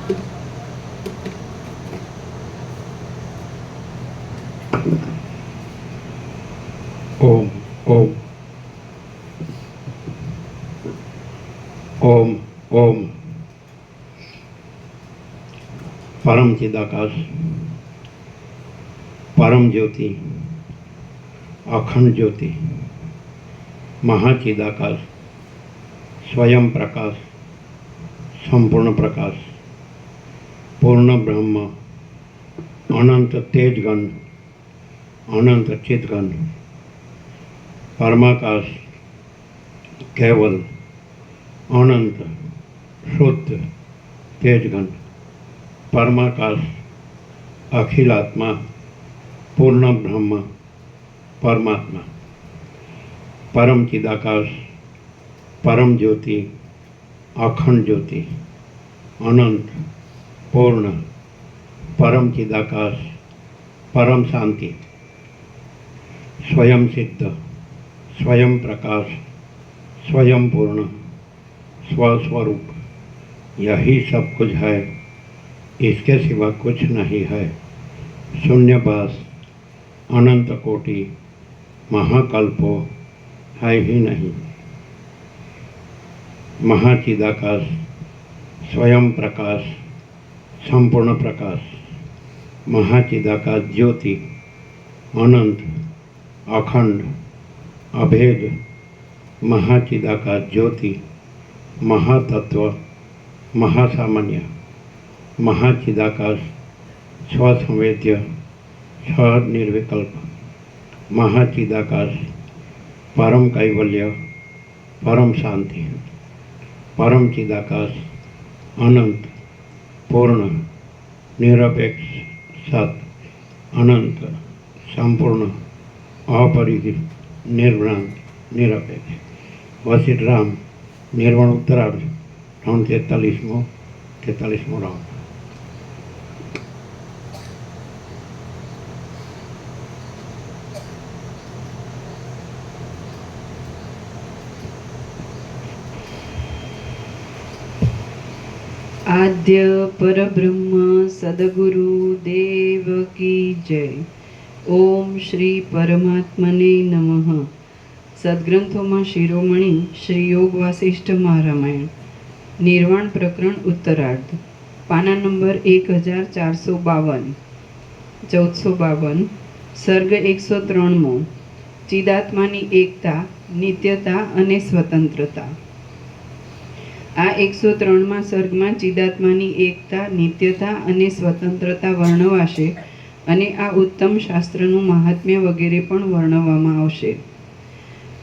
ઓમ ઓમ ઓમ ઓમ પરમ ચિદાકાશ, પરમ જ્યોતિ, અખંડ જ્યોતિ, મહાચિદાકાશ, સ્વયં પ્રકાશ, સંપૂર્ણ પ્રકાશ, પૂર્ણ બ્રહ્મ, અનંત તેજગન, અનંત ચિદગન, પરમાકાશ, કેવલ, અનંત, શુદ્ધ, તેજગન, પરમાકાશ, અખિલાત્મા, પૂર્ણ બ્રહ્મ, પરમાત્મા, પરમ ચિદાકાશ, પરમ જ્યોતિ, અખંડ જ્યોતિ, અનંત, પૂર્ણ, પરમ ચિદાકાશ, પરમ શાંતિ, स्वयं सिद्ध, स्वयं प्रकाश, स्वयं पूर्ण, स्वस्वरूप, यही सब कुछ है, इसके सिवा कुछ नहीं है। शून्यवास, अनंत कोटि, महाकल्पो है ही नहीं। महाचिदाकाश, स्वयं प्रकाश, संपूर्ण प्रकाश, महाचिदाकाश ज्योति, अनंत, अखंड, अभेद, महाचिदाकाश ज्योति, महातत्व, महासामान्य, महाचिदाकाश, स्वसंवेद्य, सहज निर्विकल्प, महाचिदाकाश, परम कैवल्य, परम शांति, परम चिदाकाश, अनंत, पूर्ण, निरपेक्ष, सत, अनंत, संपूर्ण, अपरिहित, निर्भ्रांत, निरपेक्ष। वशिष्ठ राम निर्वाण उत्तरार्ध, राउंड 43मो राउंड। आद्य परब्रह्म सद्गुरु देव की जय। ओम श्री परमात्मने नमः। સદગ્રંથોમાં શિરોમણી શ્રી યોગ વાસિષ્ઠ મહારામાયણ, નિર્વાણ પ્રકરણ ઉત્તરાર્ધ, પાના નંબર 1452, 1452, સર્ગ 103મો, ચિદાત્માની એકતા, નિત્યતા અને સ્વતંત્રતા। આ 103મા સર્ગમાં ચિદાત્માની એકતા, નિત્યતા અને સ્વતંત્રતા વર્ણવાશે અને આ ઉત્તમ શાસ્ત્રનું મહાત્મ્ય વગેરે પણ વર્ણવવામાં આવશે।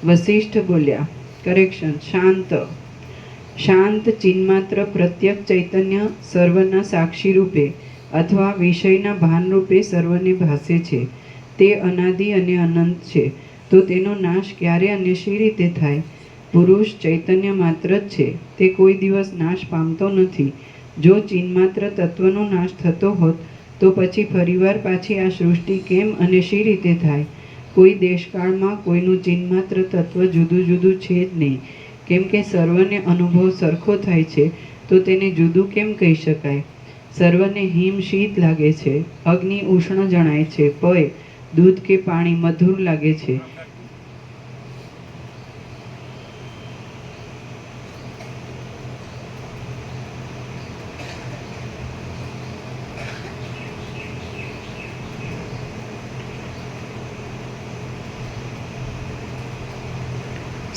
વશિષ્ઠ બોલ્યા, કરેક્શન, શાંત, શાંત ચિન્માત્ર પ્રત્યક ચૈતન્ય સર્વના સાક્ષી રૂપે અથવા વિષયના ભાન રૂપે સર્વને ભાસે છે। તે અનાદિ અને અનંત છે, તો તેનો નાશ ક્યારે અને શી રીતે થાય? પુરુષ ચૈતન્ય માત્ર જ છે, તે કોઈ દિવસ નાશ પામતો નથી। જો ચિન્માત્ર તત્વનો નાશ થતો હોત તો પછી ફરીવાર પાછી આ સૃષ્ટિ કેમ અને શી રીતે થાય? કોઈ દેશકાળમાં કોઈનું ચિન્માત્ર તત્વ જુદું જુદું છે જ નહીં, કેમ કે સર્વને અનુભવ સરખો થાય છે, તો તેને જુદું કેમ કહી શકાય? સર્વને હિમ શીત લાગે છે, અગ્નિ ઉષ્ણ જણાય છે, પય દૂધ કે પાણી મધુર લાગે છે,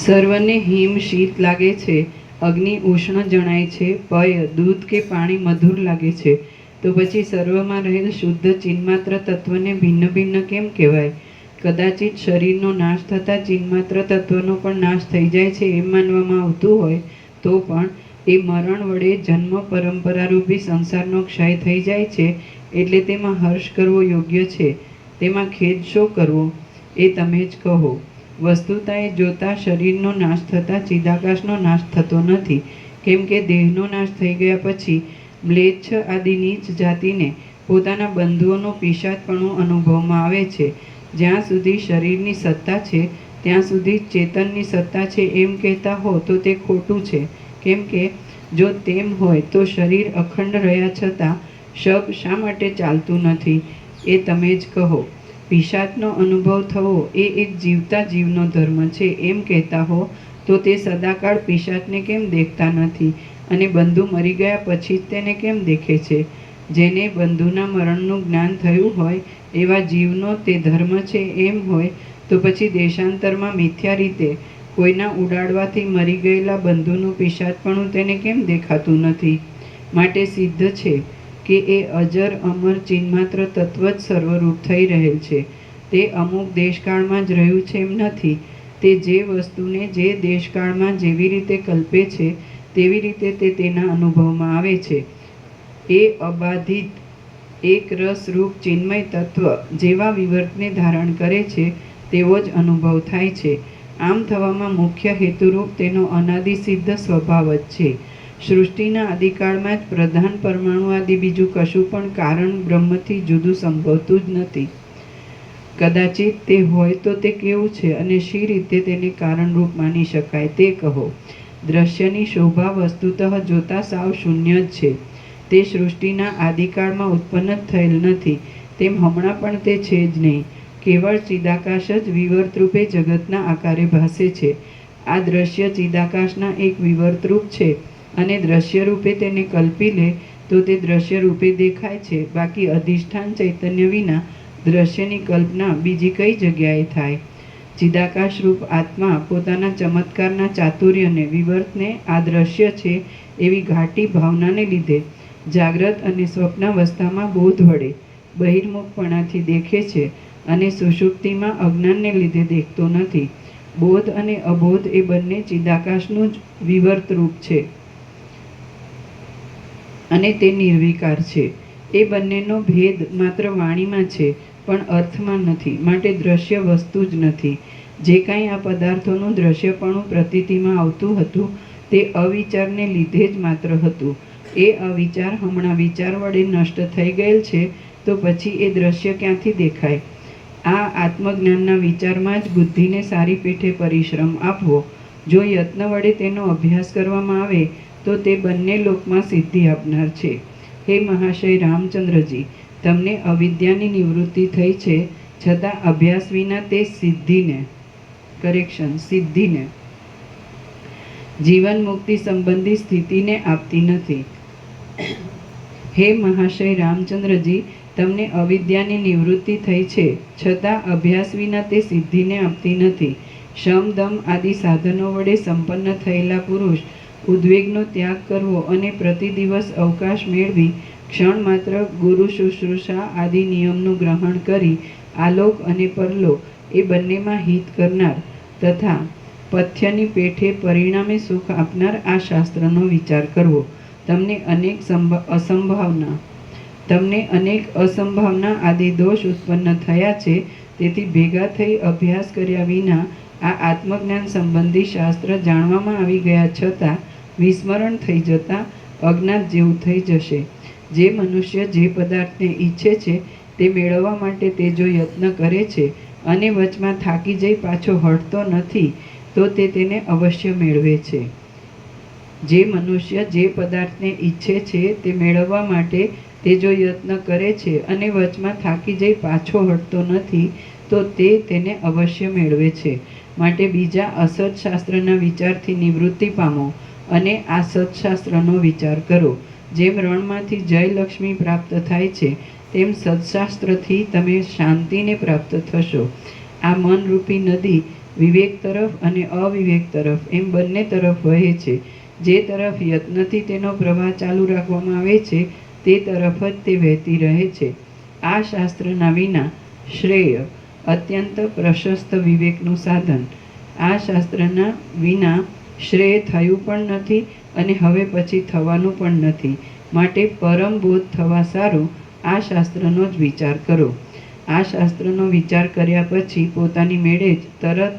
સર્વને હિમ શીત લાગે છે, અગ્નિ ઉષ્ણ જણાય છે, પય દૂધ કે પાણી મધુર લાગે છે, તો પછી સર્વમાં રહેલ શુદ્ધ ચિન્માત્ર તત્વને ભિન્ન ભિન્ન કેમ કહેવાય? કદાચિત શરીરનો નાશ થતાં ચિન્માત્ર તત્વનો પણ નાશ થઈ જાય છે એમ માનવામાં આવતું હોય તો પણ એ મરણ વડે જન્મ પરંપરારૂપી સંસારનો ક્ષય થઈ જાય છે, એટલે તેમાં હર્ષ કરવો યોગ્ય છે, તેમાં ખેદ શો કરવો એ તમે જ કહો। વસ્તુતાએ જોતા શરીરનો નાશ થતાં ચિદાકાશનો નાશ થતો નથી, કેમ કે દેહનો નાશ થઈ ગયા પછી મ્લેચ્છ આદિ નીચ જાતિને પોતાના બંધુઓનો પિશાચપણું અનુભવમાં આવે છે। જ્યાં સુધી શરીરની સત્તા છે ત્યાં સુધી ચેતનની સત્તા છે એમ કહેતા હો તો તે ખોટું છે, કેમ કે જો તેમ હોય તો શરીર અખંડ રહ્યા છતાં શબ શા માટે ચાલતું નથી એ તમે જ કહો. પિશાચનો અનુભવ થવો એ એક જીવતા જીવનો ધર્મ છે એમ કહેતા હો તો તે સદાકાળ પિશાચને કેમ દેખતા નથી અને બંધુ મરી ગયા પછી જ તેને કેમ દેખે છે? જેને બંધુના મરણનું જ્ઞાન થયું હોય એવા જીવનો તે ધર્મ છે એમ હોય તો પછી દેશાંતરમાં મિથ્યા રીતે કોઈના ઉડાડવાથી મરી ગયેલા બંધુનું પિશાચપણું તેને કેમ દેખાતું નથી? માટે સિદ્ધ છે કે એ અજર અમર ચિન્માત્ર તત્વ જ સર્વરૂપ થઈ રહેલ છે. તે અમુક દેશકાળમાં જ રહ્યું છે એમ નથી. તે જે વસ્તુને જે દેશકાળમાં જેવી રીતે કલ્પે છે તેવી રીતે તે તેના અનુભવમાં આવે છે. એ અબાધિત એક રસરૂપ ચિન્મય તત્વ જેવા વિવર્તને ધારણ કરે છે તેવો જ અનુભવ થાય છે. આમ થવામાં મુખ્ય હેતુરૂપ તેનો અનાદિ સિદ્ધ સ્વભાવ જ છે. સૃષ્ટિના આદિકાળમાં જ પ્રધાન પરમાણુ આદિ બીજું કશું પણ કારણ બ્રહ્મથી જુદું સંભવતું જ નથી. કદાચિત તે હોય તો તે કેવું છે અને શી રીતે તેને કારણરૂપ માની શકાય તે કહો. દ્રશ્યની શોભા વસ્તુતઃ જોતા સાવ શૂન્ય જ છે. તે સૃષ્ટિના આદિકાળમાં ઉત્પન્ન જ થયેલ નથી, તેમ હમણાં પણ તે છે જ નહીં. કેવળ ચિદાકાશ જ વિવર્ત રૂપે જગતના આકારે ભાસે છે. આ દ્રશ્ય ચિદાકાશના એક વિવર્ત રૂપ છે અને દ્રશ્ય રૂપે તેને કલ્પી લે તો તે દ્રશ્ય રૂપે દેખાય છે. બાકી અધિષ્ઠાન ચૈતન્ય વિના દ્રશ્યની કલ્પના બીજી કઈ જગ્યાએ થાય? ચિદાકાશ રૂપ આત્મા પોતાના ચમત્કારના ચાતુર્યને વિવર્તને આ દ્રશ્ય છે એવી ઘાટી ભાવનાને લીધે જાગ્રત અને સ્વપ્નાવસ્થામાં બોધ વડે બહિર્મુખપણાથી દેખે છે અને સુષુપ્તિમાં અજ્ઞાનને લીધે દેખતો નથી. બોધ અને અબોધ એ બંને ચિદાકાશનું જ વિવર્ત રૂપ છે અને તે નિર્વિકાર છે. એ બંનેનો ભેદ માત્ર વાણીમાં છે પણ અર્થમાં નથી. માટે દ્રશ્ય વસ્તુ જ નથી. જે કાંઈ આ પદાર્થોનું દ્રશ્યપણું પ્રતીતિમાં આવતું હતું તે અવિચારને લીધે જ માત્ર હતું. એ અવિચાર હમણાં વિચાર વડે નષ્ટ થઈ ગયેલ છે તો પછી એ દ્રશ્ય ક્યાંથી દેખાય? આ આત્મજ્ઞાનના વિચારમાં જ બુદ્ધિને સારી પેઠે પરિશ્રમ આપવો. જો યત્ન વડે તેનો અભ્યાસ કરવામાં આવે તો તે બંને લોકમાં સિદ્ધિ આપનાર છે. હે મહાશય રામચંદ્રજી, તમને અવિદ્યાની નિવૃત્તિ થઈ છે છતાં અભ્યાસ વિના તે સિદ્ધિને જીવન મુક્તિ સંબંધી સ્થિતિને આપતી નથી. હે મહાશય રામચંદ્રજી, તમને અવિદ્યાની નિવૃત્તિ થઈ છે છતાં અભ્યાસ વિના તે સિદ્ધિને આપતી નથી. શમ દમ આદિ સાધનો વડે સંપન્ન થયેલા પુરુષ ઉદ્વેગનો ત્યાગ કરવો અને પ્રતિ દિવસ અવકાશ મેળવી ક્ષણ માત્ર ગુરુ શુશ્રૂષા આદિ નિયમનું ગ્રહણ કરી આલોક અને પરલોક એ બંનેમાં હિત કરનાર તથા પથ્યની પેઠે પરિણામે સુખ આપનાર આ શાસ્ત્રનો વિચાર કરવો. તમને અનેક અસંભાવના આદિ દોષ ઉત્પન્ન થયા છે. તેથી ભેગા થઈ અભ્યાસ કર્યા વિના આ આત્મજ્ઞાન સંબંધી શાસ્ત્ર જાણવામાં આવી ગયા છતાં વિસ્મરણ થઈ જતાં અજ્ઞાત જેવું થઈ જશે. જે મનુષ્ય જે પદાર્થને ઈચ્છે છે તે મેળવવા માટે તે જો યત્ન કરે છે અને વચમાં થાકી જઈ પાછો હટતો નથી તો તે તેને અવશ્ય મેળવે છે. જે મનુષ્ય જે પદાર્થને ઈચ્છે છે તે મેળવવા માટે તે જો યત્ન કરે છે અને વચમાં થાકી જઈ પાછો હટતો નથી તો તે તેને અવશ્ય મેળવે છે. માટે બીજા અસત શાસ્ત્રના વિચારથી નિવૃત્તિ પામો અને આ સત્શાસ્ત્રનો વિચાર કરો. જેમ રણમાંથી જયલક્ષ્મી પ્રાપ્ત થાય છે તેમ સત્શાસ્ત્રથી તમે શાંતિને પ્રાપ્ત થશો. આ મનરૂપી નદી વિવેક તરફ અને અવિવેક તરફ એમ બંને તરફ વહે છે. જે તરફ યત્નથી તેનો પ્રવાહ ચાલુ રાખવામાં આવે છે તે તરફ જ તે વહેતી રહે છે. આ શાસ્ત્રના વિના શ્રેય અત્યંત પ્રશસ્ત વિવેકનું સાધન. આ શાસ્ત્રના વિના શ્રેય થયું પણ નથી અને હવે પછી થવાનું પણ નથી. માટે પરમ બોધ થવા સારું આ શાસ્ત્રનો જ વિચાર કરો. આ શાસ્ત્રનો વિચાર કર્યા પછી પોતાની મેળે જ તરત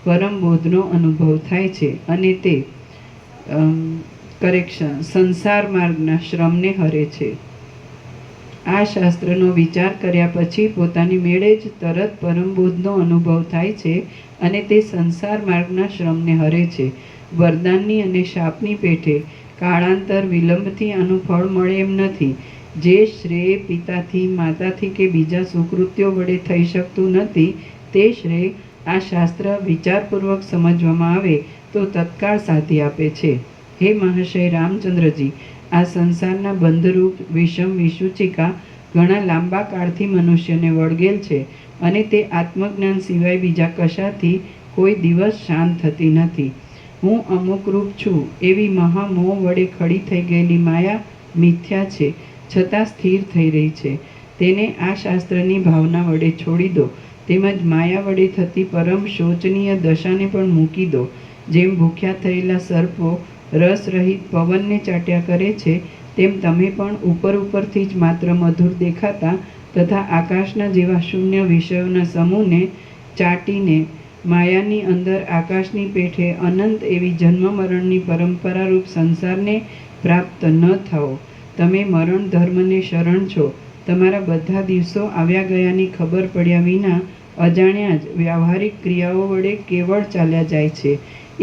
પરમ બોધનો અનુભવ થાય છે અને તે સંસાર માર્ગના શ્રમને હરે છે. આ શાસ્ત્રનો વિચાર કર્યા પછી પોતાની મેળે જ તરત પરમબોધનો અનુભવ થાય છે અને તે સંસાર માર્ગના શ્રમને હરે છે. વરદાનની અને શાપની પેઠે કાળાંતર વિલંબથી આનું ફળ મળે એમ નથી. જે શ્રેય પિતાથી, માતાથી કે બીજા સુકૃત્યો વડે થઈ શકતું નથી, તે શ્રેય આ શાસ્ત્ર વિચારપૂર્વક સમજવામાં આવે તો તત્કાળ સાધી આપે છે. હે મહાશય રામચંદ્રજી, આ સંસારના બંધરૂપ વિષમ વિસૂચિકા ઘણા લાંબા કાળથી મનુષ્યને વળગેલ છે અને તે આત્મજ્ઞાન સિવાય બીજા કશાથી કોઈ દિવસ શાંત થતી નથી. હું અમુક રૂપ છું એવી મહામોહ વડે ખડી થઈ ગયેલી માયા મિથ્યા છે, છતાં સ્થિર થઈ રહી છે. તેને આ શાસ્ત્રની ભાવના વડે છોડી દો, તેમજ માયા વડે થતી પરમ શોચનીય દશાને પણ મૂકી દો. જેમ ભૂખ્યા થયેલા સર્પો રસરહિત પવનને ચાટ્યા કરે છે, તેમ તમે પણ ઉપરથી જ માત્ર મધુર દેખાતા તથા આકાશના જેવા શૂન્ય વિષયોના સમૂહને ચાટીને માયાની અંદર આકાશની પેઠે અનંત એવી જન્મ મરણની પરંપરારૂપ સંસારને પ્રાપ્ત ન થાઓ. તમે મરણ ધર્મને શરણ છો. તમારા બધા દિવસો આવ્યા ગયાની ખબર પડ્યા વિના અજાણ્યા જ વ્યાવહારિક ક્રિયાઓ વડે કેવળ ચાલ્યા જાય છે.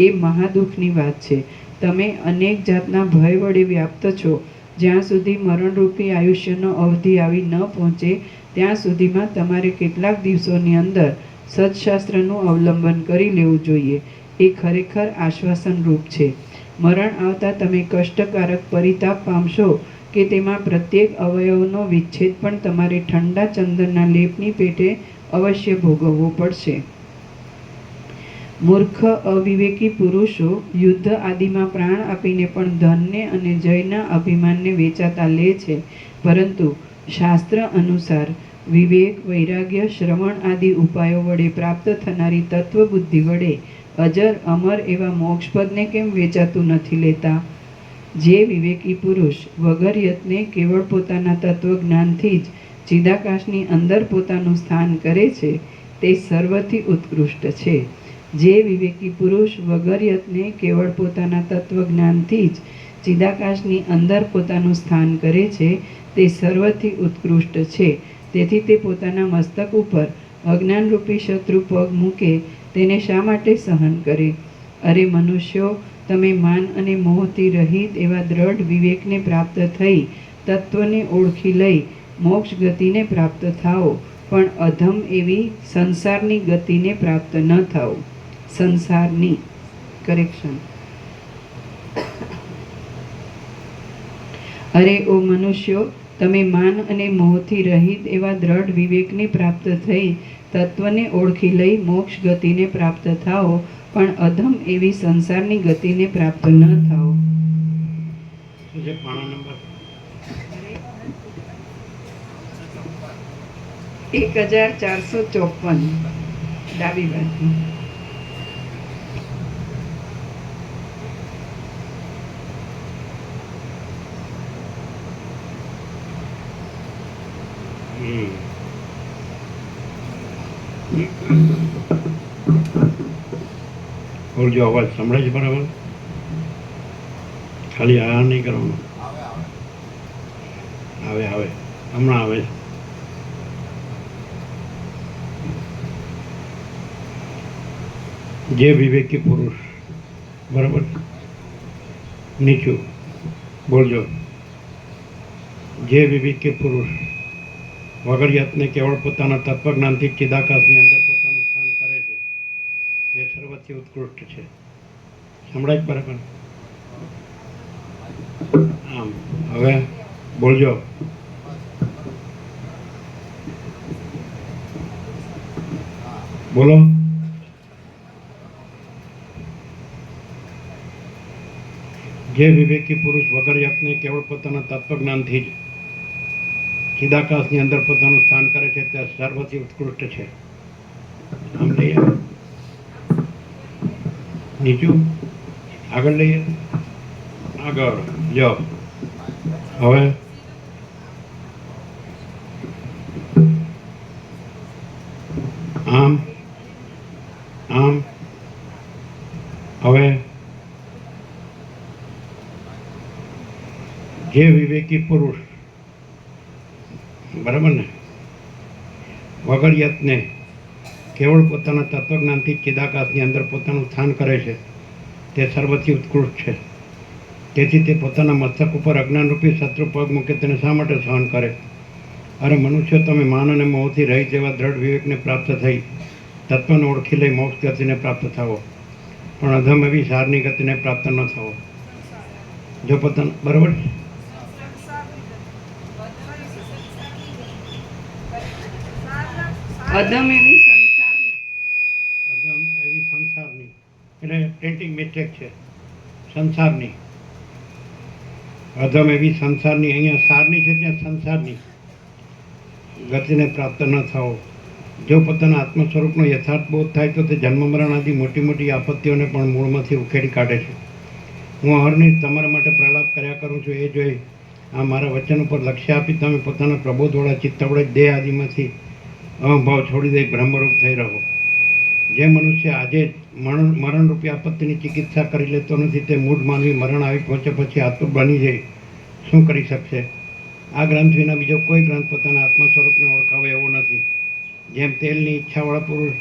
એ મહાદુઃખની વાત છે. તમે અનેક જાતના ભય વડે વ્યાપ્ત છો. જ્યાં સુધી મરણરૂપી આયુષ્યનો અવધિ આવી ન પહોંચે ત્યાં સુધીમાં તમારે કેટલાક દિવસોની અંદર સત્શાસ્ત્રનું અવલંબન કરી લેવું જોઈએ. એ ખરેખર આશ્વાસનરૂપ છે. મરણ આવતા તમે કષ્ટકારક પરિતાપ પામશો કે તેમાં પ્રત્યેક અવયવનો વિચ્છેદ પણ તમારે ઠંડા ચંદનના લેપની પેટે અવશ્ય ભોગવવો પડશે. મૂર્ખ અવિવેકી પુરુષો યુદ્ધ આદિમાં પ્રાણ આપીને પણ ધનને અને જયના અભિમાનને વેચાતા લે છે, પરંતુ શાસ્ત્ર અનુસાર વિવેક, વૈરાગ્ય, શ્રવણ આદિ ઉપાયો વડે પ્રાપ્ત થનારી તત્વબુદ્ધિ વડે અજર અમર એવા મોક્ષપદને કેમ વેચાતું નથી લેતા? જે વિવેકી પુરુષ વગર યત્ને કેવળ પોતાના તત્વજ્ઞાનથી જ ચિદાકાશની અંદર પોતાનું સ્થાન કરે છે, તે સર્વથી ઉત્કૃષ્ટ છે. જે વિવેકી પુરુષ વગર યત્ને કેવળ પોતાના તત્વજ્ઞાનથી જ ચિદાકાશની અંદર પોતાનું સ્થાન કરે છે, તે સર્વથી ઉત્કૃષ્ટ છે. તેથી તે પોતાના મસ્તક ઉપર અજ્ઞાનરૂપી શત્રુ પગ મૂકે તેને શા માટે સહન કરે? અરે મનુષ્યો, તમે માન અને મોહથી રહિત એવા દ્રઢ વિવેકને પ્રાપ્ત થઈ તત્વને ઓળખી લઈ મોક્ષ ગતિને પ્રાપ્ત થાઓ, પણ અધમ એવી સંસારની ગતિને પ્રાપ્ત ન થાઓ. સંસારની કરેક્શન. અરે ઓ મનુષ્યો, તમે માન અને મોહથી રહિત એવા દ્રઢ વિવેકને પ્રાપ્ત થઈ તત્વને ઓળખી લઈ મોક્ષ ગતિને પ્રાપ્ત થાઓ, પણ અધમ એવી સંસારની ગતિને પ્રાપ્ત ન થાઓ. 1454 ડાબી બાજુ. બોલજો, અવાજ સંભળાય છે બરાબર? ખાલી આ નહીં કરવાનું. આવે હમણાં આવે. જે વિવેકી પુરુષ, બરાબર, નીચું બોલજો. જે વિવેકી પુરુષ વગર યત્ને કેવળ પોતાના તત્વજ્ઞાનથી ચિદાકાશની અંદર પોતાનું સ્થાન કરે છે, તે સર્વથી ઉત્કૃષ્ટ છે. સંભળાય બરાબર? આમ હવે બોલજો. બોલો. જે વિવેકી પુરુષ વગર યત્ને કેવળ પોતાના તત્વજ્ઞાનથી જ ચિદાકાશની અંદર પોતાનું સ્થાન કરે છે, તે સર્વથી ઉત્કૃષ્ટ છે. આમ લઈએ, નીચું આગળ લઈએ, આગળ જાઓ. હવે આમ હવે જે વિવેકી પુરુષ, બરાબર ને, વગર યત્ને કેવળ પોતાના તત્વજ્ઞાનથી ચિદાકાશની અંદર પોતાનું સ્થાન કરે છે, તે સર્વથી ઉત્કૃષ્ટ છે. તેથી તે પોતાના મસ્તક ઉપર અજ્ઞાનરૂપી શત્રુ પગ મૂકે તેને શા માટે સહન કરે? અરે મનુષ્યો, તમે માન અને મોહથી રહિત એવા દ્રઢ વિવેકને પ્રાપ્ત થઈ તત્વને ઓળખી લઈ મોક્ષ ગતિને પ્રાપ્ત થાવો, પણ અધમ એવી સારની ગતિને પ્રાપ્ત ન થાવો. જો પોતાના બરાબર અધમ એવી સંસારની અધમ એવી સંસારની એટલે પ્રિન્ટિંગ મિસ્ટેક છે. સંસારની અધમ એવી સંસારની, અહીંયા સારની છે ત્યાં સંસારની ગતિને પ્રાપ્ત ન થાવો. જો પોતાના આત્મ સ્વરૂપનો યથાર્થ બોધ થાય તો તે જન્મ મરણ આદિ મોટી મોટી આપત્તિઓને પણ મૂળમાંથી ઉખેડી કાઢે છે. હું અહર્નિશ તમારા માટે પ્રલાપ કર્યા કરું છું, એ જોઈ આ મારા વચન ઉપર લક્ષ્ય આપી તમે પોતાના પ્રબોધવાળા ચિત્ત વડે દેહ આદિમાંથી અહંભાવ છોડી દઈ બ્રહ્મરૂપ થઈ રહો. જે મનુષ્ય આજે જ મરણરૂપી આપત્તિની ચિકિત્સા કરી લેતો નથી તે મૂઢ માનવી મરણ આવી પહોંચે પછી આતુર બની જાય શું કરી શકશે? આ ગ્રંથ વિના બીજો કોઈ ગ્રંથ પોતાના આત્મા સ્વરૂપને ઓળખાવે એવો નથી. જેમ તેલની ઈચ્છાવાળા પુરુષ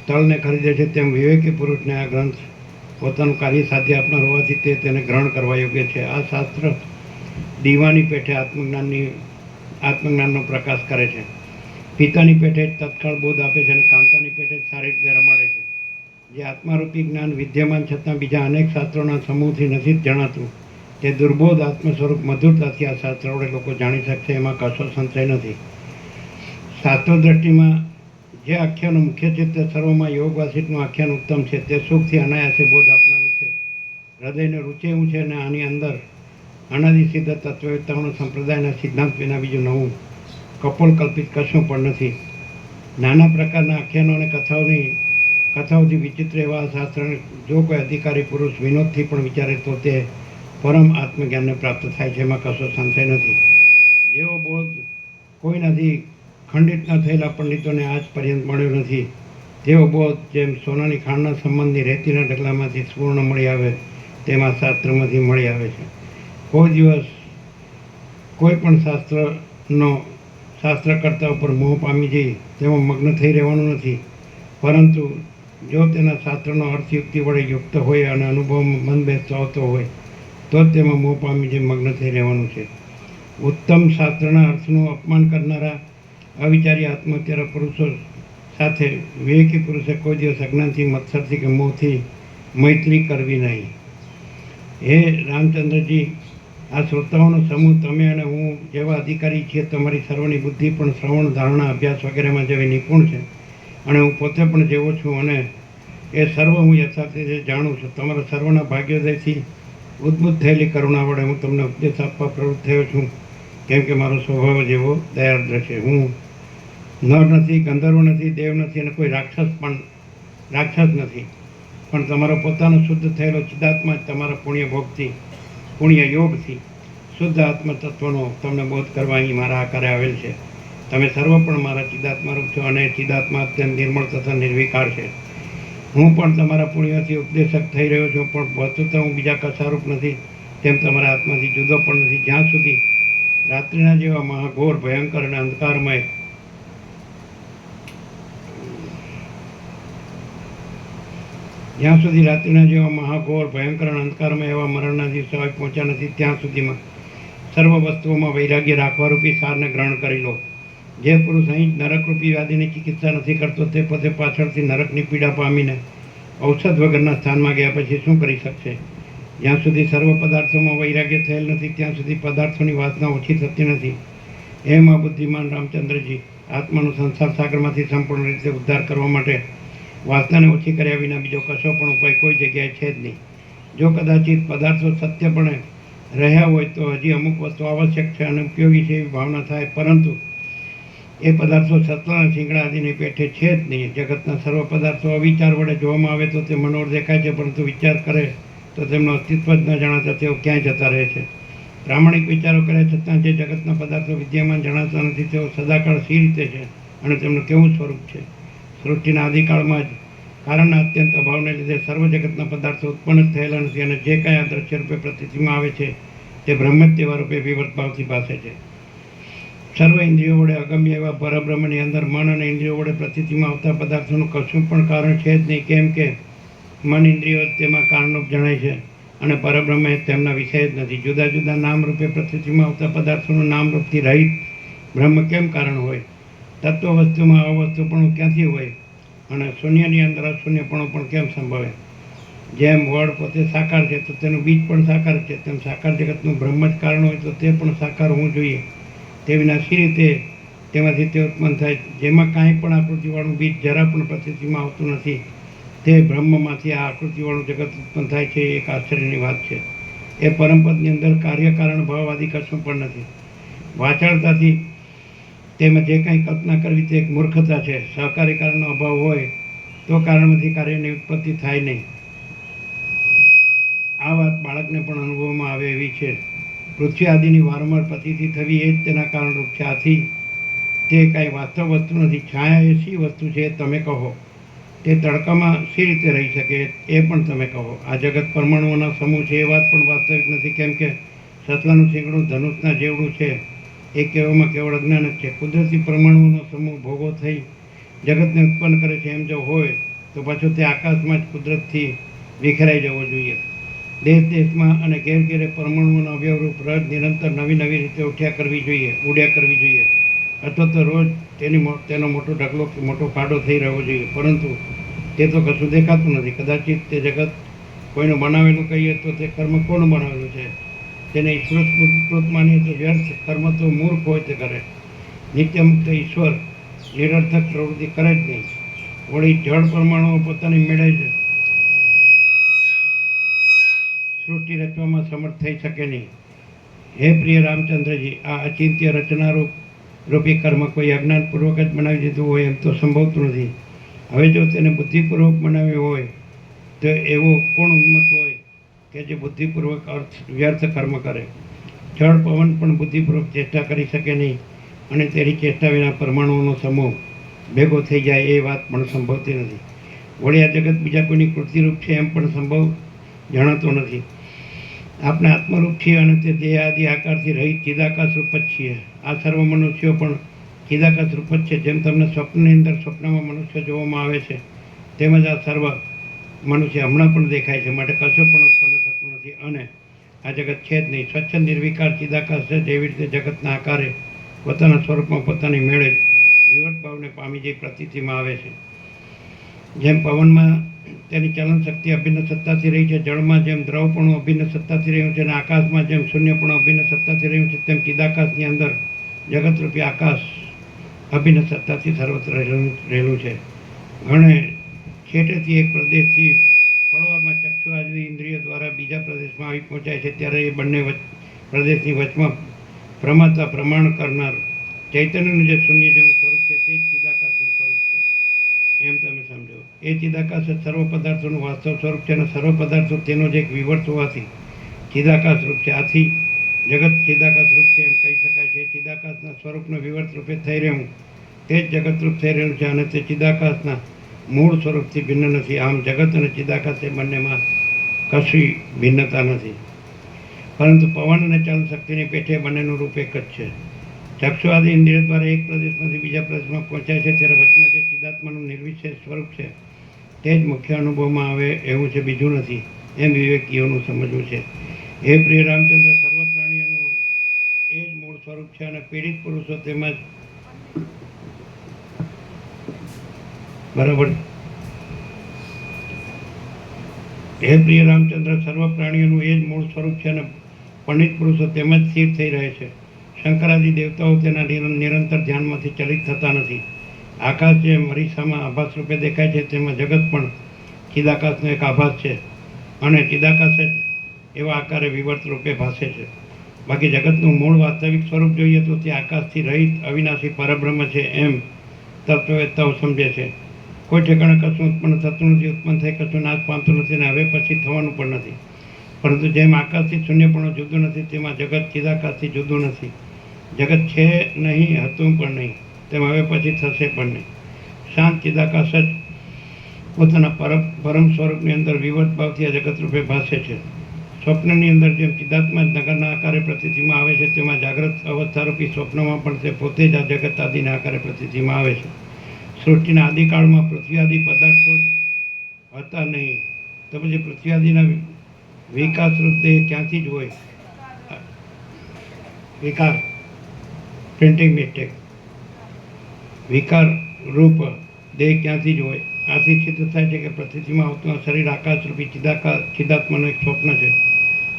તલને ખરીદે છે તેમ વિવેકી પુરુષને આ ગ્રંથ પોતાનું કાર્ય સાધ્ય આપનાર હોવાથી તે તેને ગ્રહણ કરવા યોગ્ય છે. આ શાસ્ત્ર દીવાની પેઠે આત્મજ્ઞાનનો પ્રકાશ કરે છે. પિતાની પેઠે જ તત્કાળ બોધ આપે છે અને કાંતાની પેઠે જ સારી રીતે રમાડે છે. જે આત્મારૂપી જ્ઞાન વિદ્યમાન છતાં બીજા અનેક શાસ્ત્રોના સમૂહથી નથી જ જણાતું તે દુર્બોધ આત્મ સ્વરૂપ મધુરતાથી આ શાસ્ત્ર વડે લોકો જાણી શકશે, એમાં કશો સંશય નથી. શાસ્ત્રો દ્રષ્ટિમાં જે આખ્યાનો મુખ્ય છે તે સર્વમાં યોગ વાસિતનું આખ્યાન ઉત્તમ છે. તે સુખથી અનાયાસે બોધ આપનારું છે. હૃદયને રૂચે એવું છે અને આની અંદર અનાદિ સિદ્ધ તત્વવેત્તાઓના સંપ્રદાયના સિદ્ધાંત વિના બીજું નવું કપોળ કલ્પિત કશું પણ નથી. નાના પ્રકારના આખ્યાનો અને કથાઓથી વિચિત્ર એવા શાસ્ત્રને જો કોઈ અધિકારી પુરુષ વિનોદથી પણ વિચારે તો તે પરમ આત્મજ્ઞાનને પ્રાપ્ત થાય છે, એમાં કશો સંશય નથી. જેવો બોધ કોઈનાથી ખંડિત ન થયેલા પંડિતોને આજ પર્યંત મળ્યો નથી. તેવો બોધ જેમ સોનાની ખાણના સંબંધી રેતીના ઢગલામાંથી પૂર્ણ મળી આવે તેમાં શાસ્ત્રમાંથી મળી આવે છે. કોઈ દિવસ કોઈ પણ શાસ્ત્રકર્તા ઉપર મોહ પામી જઈ તેમાં મગ્ન થઈ રહેવાનું નથી, પરંતુ જો તેના શાસ્ત્રનો અર્થ યુક્તિ વડે યુક્ત હોય અને અનુભવમાં મન બેસતો આવતો હોય તો જ તેમાં મોહ પામી જઈ મગ્ન થઈ રહેવાનું છે. ઉત્તમ શાસ્ત્રના અર્થનું અપમાન કરનારા અવિચારી આત્મહત્યારા પુરુષો સાથે વિવેકી પુરુષે કોઈ દિવસ અજ્ઞાનથી, મત્સરથી કે મોહથી મૈત્રી કરવી નહીં. હે રામચંદ્રજી, આ શ્રોતાઓનો સમૂહ તમે અને હું જેવા અધિકારી છીએ, તમારી સર્વની બુદ્ધિ પણ શ્રવણ, ધારણા, અભ્યાસ વગેરેમાં જેવી નિપુણ છે અને હું પોતે પણ જેવો છું અને એ સર્વ હું યથાર્થ રીતે જાણું છું. તમારા સર્વના ભાગ્યોદયથી ઉદ્ભુત થયેલી કરુણા વડે હું તમને ઉપદેશ આપવા પ્રવૃત્ત થયો છું, કેમ કે મારો સ્વભાવ જેવો દયાર્દ્ર છે. હું નર નથી, ગંધર્વ નથી, દેવ નથી અને કોઈ રાક્ષસ નથી, પણ તમારો પોતાનો શુદ્ધ થયેલો ચિદાત્મા જ તમારા પુણ્ય યોગથી શુદ્ધ આત્મ તત્વનો તમને બોધ કરવા અહીં મારા આકારે આવેલ છે. તમે સર્વ પણ મારા ચિદાત્મારૂપ છો અને ચિદાત્મા અત્યંત નિર્મળ તથા નિર્વિકાર છે. હું પણ તમારા પુણ્યથી ઉપદેશક થઈ રહ્યો છું, પણ વસ્તુતઃ હું બીજા કશારૂપ નથી, તેમ તમારા આત્માથી જુદો પણ નથી. જ્યાં સુધી રાત્રિના જેવા મહાઘોર ભયંકર અને અંધકારમય એવા મરણના દિવસો આવી પહોંચ્યા નથી, ત્યાં સુધીમાં સર્વ વસ્તુઓમાં વૈરાગ્ય રાખવારૂપી સારને ગ્રહણ કરી લો. જે પુરુષ અહીં જ નરકરૂપી વ્યાધિની ચિકિત્સા નથી કરતો તે પોતે પાછળથી નરકની પીડા પામીને ઔષધ વગરના સ્થાનમાં ગયા પછી શું કરી શકશે? જ્યાં સુધી સર્વ પદાર્થોમાં વૈરાગ્ય થયેલ નથી ત્યાં સુધી પદાર્થોની વાસના ઓછી થતી નથી. એમ આ બુદ્ધિમાન રામચંદ્રજી, આત્માનો સંસાર સાગરમાંથી સંપૂર્ણ રીતે ઉદ્ધાર કરવા માટે વાસનાને ઓછી કર્યા વિના બીજો કશો પણ ઉપાય કોઈ જગ્યાએ છે જ નહીં. જો કદાચિત પદાર્થો સત્યપણે રહ્યા હોય તો હજી અમુક વસ્તુ આવશ્યક છે અને ઉપયોગી છે એવી ભાવના થાય, પરંતુ એ પદાર્થો સતલા અને શીંગડા આદિની પેઠે છે જ નહીં. જગતના સર્વ પદાર્થો અવિચાર વડે જોવામાં આવે તો તે મનોહર દેખાય છે, પરંતુ વિચાર કરે તો તેમનું અસ્તિત્વ જ ન જણાતા તેઓ ક્યાંય જતા રહે છે. પ્રામાણિક વિચારો કર્યા છતાં જે જગતના પદાર્થો વિદ્યમાન જણાતા નથી તેઓ સદાકાળ સી રીતે છે અને તેમનું કેવું સ્વરૂપ છે? સૃષ્ટિના આદિકાળમાં જ કારણના અત્યંત અભાવને લીધે સર્વ જગતના પદાર્થો ઉત્પન્ન જ થયેલા નથી અને જે કાંઈ આ દ્રશ્ય રૂપે પ્રતિથિમાં આવે છે તે બ્રહ્મ જ તેવા રૂપે વિવર્ત ભાવથી ભાસે છે. સર્વ ઇન્દ્રિયો વડે અગમ્ય એવા પરબ્રહ્મની અંદર મન અને ઇન્દ્રિયો વડે પ્રતિથિમાં આવતા પદાર્થોનું કશું પણ કારણ છે જ નહીં, કેમ કે મન ઇન્દ્રિયો તેમાં કારણરૂપ જણાય છે અને પરબ્રહ્મ એ તેમના વિષય જ નથી. જુદા જુદા નામ રૂપે પ્રતીતિમાં આવતા પદાર્થોનું નામ રૂપથી રહિત બ્રહ્મ કેમ કારણ હોય? તત્વ વસ્તુમાં અવસ્તુપણું ક્યાંથી હોય? અને શૂન્યની અંદર અશૂન્યપણું પણ કેમ સંભવે? જેમ વડ પોતે સાકાર છે તો તેનું બીજ પણ સાકાર છે, તેમ સાકાર જગતનું બ્રહ્મ જ કારણ હોય તો તે પણ સાકાર હોવું જોઈએ. તે વિના શી રીતે તેમાંથી તે ઉત્પન્ન થાય? જેમાં કાંઈ પણ આકૃતિવાળું બીજ જરા પણ પ્રતીતિમાં આવતું નથી, તે બ્રહ્મમાંથી આ આકૃતિવાળું જગત ઉત્પન્ન થાય છે એ એક આશ્ચર્યની વાત છે. એ પરમપદની અંદર કાર્યકારણ ભાવ આદિ કશું પણ નથી. વાચાળતાથી તેમાં જે કંઈ કલ્પના કરવી તે એક મૂર્ખતા છે. સહકારી કારણનો અભાવ હોય તો કારણમાંથી કાર્યની ઉત્પત્તિ થાય નહીં. આ વાત બાળકને પણ અનુભવમાં આવે એવી છે. પૃથ્વી આદિની વારંવાર પ્રતીતિ થવી એ જ તેના કારણરૂપ છે. આથી તે કાંઈ વાસ્તવ વસ્તુ નથી. છાયા એ શી વસ્તુ છે એ તમે કહો. તે તડકામાં શી રીતે રહી શકે એ પણ તમે કહો. આ જગત પરમાણુઓના સમૂહ છે એ વાત પણ વાસ્તવિક નથી, કેમ કે સસલાનું શીંગડું ધનુષના જેવડું છે એ કહેવામાં કેવળ અજ્ઞાન જ છે. કુદરતી પરમાણુઓનો સમૂહ ભોગો થઈ જગતને ઉત્પન્ન કરે છે એમ જો હોય તો પાછો તે આકાશમાં જ કુદરતથી વિખેરાઈ જવો જોઈએ. દેશ દેશમાં અને ઘેર ઘેરે પરમાણુઓના અવયવરૂપ રજ નિરંતર નવી નવી રીતે ઉડ્યા કરવી જોઈએ, અથવા તો રોજ તેનો મોટો ઢગલો કે મોટો ખાડો થઈ રહેવો જોઈએ. પરંતુ તે તો કશું દેખાતું નથી. કદાચિત તે જગત કોઈનું બનાવેલું કહીએ તો તે કર્મ કોનું બનાવેલું છે? તેને ઈશ્વર માનીએ તો વ્યર્થ. કર્મ તો મૂર્ખ હોય તે કરે. નિત્ય મુક્ત ઈશ્વર નિરર્થક પ્રવૃત્તિ કરે જ નહીં. વળી જળ પરમાણુઓ પોતાની મેળે જ સૃષ્ટિ રચવામાં સમર્થ થઈ શકે નહીં. હે પ્રિય રામચંદ્રજી, આ અચિંત્ય રૂપી કર્મ કોઈ અજ્ઞાનપૂર્વક જ બનાવી દીધું હોય એમ તો સંભવતું નથી. હવે જો તેને બુદ્ધિપૂર્વક બનાવ્યું હોય તો એવો કોણ ઉન્મત્ત હોય કે જે બુદ્ધિપૂર્વક વ્યર્થ કર્મ કરે? જળ પવન પણ બુદ્ધિપૂર્વક ચેષ્ટા કરી શકે નહીં, અને તેની ચેષ્ટા વિના પરમાણુઓનો સમૂહ ભેગો થઈ જાય એ વાત પણ સંભવતી નથી. વળી આ જગત બીજા કોઈની કૃતિરૂપ છે એમ પણ સંભવ જણાતો નથી. આપણે આત્મરૂપ છીએ અને તે દેહ આદિ આકારથી રહિત ચિદાકાશ રૂપ જ છીએ. આ સર્વ મનુષ્યો પણ ચિદાકાશ રૂપ જ છે. જેમ તમને સ્વપ્નની અંદર સ્વપ્નમાં મનુષ્ય જોવામાં આવે છે, તેમજ આ સર્વ મનુષ્ય હમણાં પણ દેખાય છે, માટે કશો પણ ઉત્પન્ન થતું નથી અને આ જગત છે જ નહીં. સ્વચ્છ નિર્વિકાર ચિદાકાશ છે. જેવી રીતે જગતના આકારે પોતાના સ્વરૂપમાં પોતાની મેળે જ વિવટ ભાવને પામી જે પ્રતીતિમાં આવે છે. જેમ પવનમાં તેની ચલન શક્તિ અભિન્ન સત્તાથી રહી છે, જળમાં જેમ દ્રવપણું અભિન્ન સત્તાથી રહ્યું છે અને આકાશમાં જેમ શૂન્યપણું અભિન્ન સત્તાથી રહ્યું છે, તેમ ચિદાકાશની અંદર જગતરૂપી આકાશ અભિન્ન સત્તાથી સર્વત્ર રહેલું છે. ઘણે છેટેથી એક પ્રદેશથી પળવારમાં ચક્ષુ આદિ ઇન્દ્રિય દ્વારા બીજા પ્રદેશમાં આવી પહોંચાય છે, ત્યારે એ બંને પ્રદેશની વચમાં પ્રમાતા પ્રમાણ કરનાર ચૈતન્યનું જે શૂન્ય જેવું સ્વરૂપ છે તે જ ચિદાકાશનું સ્વરૂપ છે એમ તમે સમજો. એ ચિદાકાશ જ સર્વ પદાર્થોનું વાસ્તવ સ્વરૂપ છે અને સર્વ પદાર્થો તેનો જ એક વિવર્ત હોવાથી ચિદાકાશ રૂપ છે. આથી જગત ચિદાકાશ રૂપ છે એમ કહી શકાય છે. ચિદાકાશના સ્વરૂપનું વિવર્ત રૂપે થઈ રહ્યું તે જ જગતરૂપ થઈ રહ્યું છે અને તે ચિદાકાશના મૂળ સ્વરૂપથી ભિન્ન નથી. આમ જગત અને ચિદાકાશ એ બંનેમાં કશી ભિન્નતા નથી, પરંતુ પવન અને ચલ શક્તિની પેઠે બંનેનું રૂપ એક જ છે. ચક્ષુ આદિ ઇન્દ્રિય દ્વારા એક પ્રદેશમાંથી બીજા પ્રદેશમાં પહોંચાય છે, ત્યારે વચમાં જે ચિદાત્માનું નિર્વિશેષ સ્વરૂપ છે તે જ મુખ્ય અનુભવમાં આવે એવું છે, બીજું નથી, એમ વિવેકીઓનું સમજવું છે. હે પ્રિય રામચંદ્ર, સર્વ પ્રાણીઓનું એ જ મૂળ સ્વરૂપ છે અને પીડિત પુરુષો તેમજ બરાબર. હે પ્રિય રામચંદ્ર, સર્વ પ્રાણીઓનું એ જ મૂળ સ્વરૂપ છે અને પંડિત પુરુષો તેમજ સ્થિર થઈ રહે છે. શંકરાદિ દેવતાઓ તેના નિરંતર ધ્યાનમાંથી ચલિત થતા નથી. આકાશ જે અરીસામાં આભાસ રૂપે દેખાય છે, તેમાં જગત પણ ચિદાકાશનો એક આભાસ છે અને ચિદાકાશ જ એવા આકારે વિવર્ત રૂપે ભાસે છે. બાકી જગતનું મૂળ વાસ્તવિક સ્વરૂપ જોઈએ તો તે આકાશથી રહિત અવિનાશી પરબ્રહ્મ છે એમ તત્વવેત્તાઓ સમજે છે. કોઈ ઠેકાણે કશું ઉત્પન્ન થતું નથી, ઉત્પન્ન થઈ કશું નાશ પામતું નથી અને હવે પછી થવાનું પણ નથી. પરંતુ જેમ આકાશથી શૂન્યપણું જુદું નથી, તેમાં જગત ચિદાકાશથી જુદું નથી. જગત છે નહીં, હતું પણ નહીં, તેમ હવે પછી થશે પણ નહીં. શાંત ચિદાકાશ જ પોતાના પરમ સ્વરૂપની અંદર વિવર્ત ભાવથી આ જગત રૂપે ભાસે છે. સ્વપ્નની અંદર જેમ ચિદાત્મા નગરના આકારે પ્રતીતિમાં આવે છે, તેમાં જાગ્રત અવસ્થારૂપી સ્વપ્નમાં પણ તે પોતે જ આ જગત આદિના આકારે પ્રતીતિમાં આવે છે. સૃષ્ટિના આદિકાળમાં પૃથ્વી આદિ પદાર્થો જ હતા નહીં, તો પછી પૃથ્વી આદિના વિકાસરૂપ દેહ ક્યાંથી જ હોય. વિકાર, પ્રિન્ટિંગ મિસ્ટેક. વિકાર રૂપ દેહ ક્યાંથી જ હોય. આથી સિદ્ધ થાય છે કે પ્રતિથિમાં આવતું આ શરીર આકાશરૂપી ચિદાત્માનું એક સ્વપ્ન છે.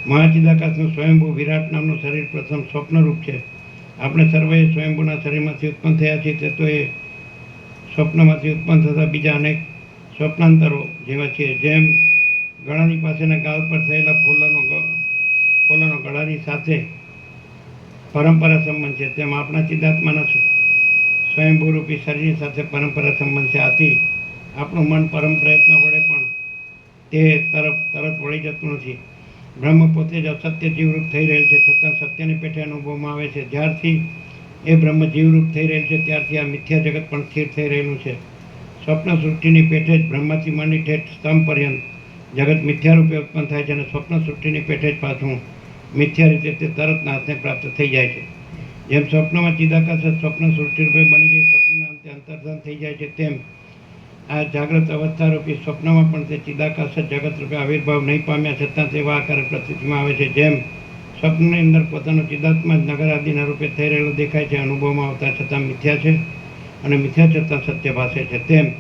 મહાચિદાકાશનું સ્વયંભૂ વિરાટ નામનું શરીર પ્રથમ સ્વપ્નરૂપ છે. આપણે સર્વે સ્વયંભૂના શરીરમાંથી ઉત્પન્ન થયા છીએ, તે તો એ સ્વપ્નમાંથી ઉત્પન્ન થતા બીજા અનેક સ્વપ્નાંતરો જેવા છીએ. જેમ ગળાની પાસેના ગાલ પર થયેલા ફોલાનો ગળાની સાથે પરંપરા સંબંધ છે, તેમ આપણા ચિદાત્માના સ્વયંભૂરૂપી શરીરની સાથે પરંપરા સંબંધ છે. આથી આપણું મન પરમ પ્રયત્ન વડે પણ તે તરત વળી જતું નથી. બ્રહ્મ પોતે જ અસત્ય જીવરૂપ થઈ રહેલ છે, છતાં સત્યની પેઠે અનુભવમાં આવે છે. જ્યારથી એ બ્રહ્મ જીવરૂપ થઈ રહેલ છે, ત્યારથી આ મિથ્યા જગત પણ સ્થિર થઈ રહેલું છે. સ્વપ્ન સૃષ્ટિની પેઠે જ બ્રહ્માથી માંડી ઠેઠ સ્તંભ પર્યંત જગત મિથ્યા રૂપે ઉત્પન્ન થાય છે, અને સ્વપ્ન સૃષ્ટિની પેઠે જ પાછું મિથ્યા રીતે તે તરત નાશને પ્રાપ્ત થઈ જાય છે. જેમ સ્વપ્નમાં ચિદાકાશ સ્વપ્ન સૃષ્ટિ રૂપે બની જાય, સ્વપ્નના અંતે અંતર્ધાન થઈ જાય છે, તેમ આ જાગ્રત અવસ્થારૂપી સ્વપ્નમાં પણ તે ચિદાકાશ જગત રૂપે આવિર્ભાવ નહીં પામ્યા છતાં તેવા આકારે પ્રતીતિમાં આવે છે. જેમ સ્વપ્નની અંદર પોતાનો ચિદાત્મા જ નગર આદિના રૂપે થઈ રહેલો દેખાય છે, અનુભવમાં આવતા છતાં મિથ્યા છે, અને મિથ્યા છતાં સત્ય ભાસે છે. તેમ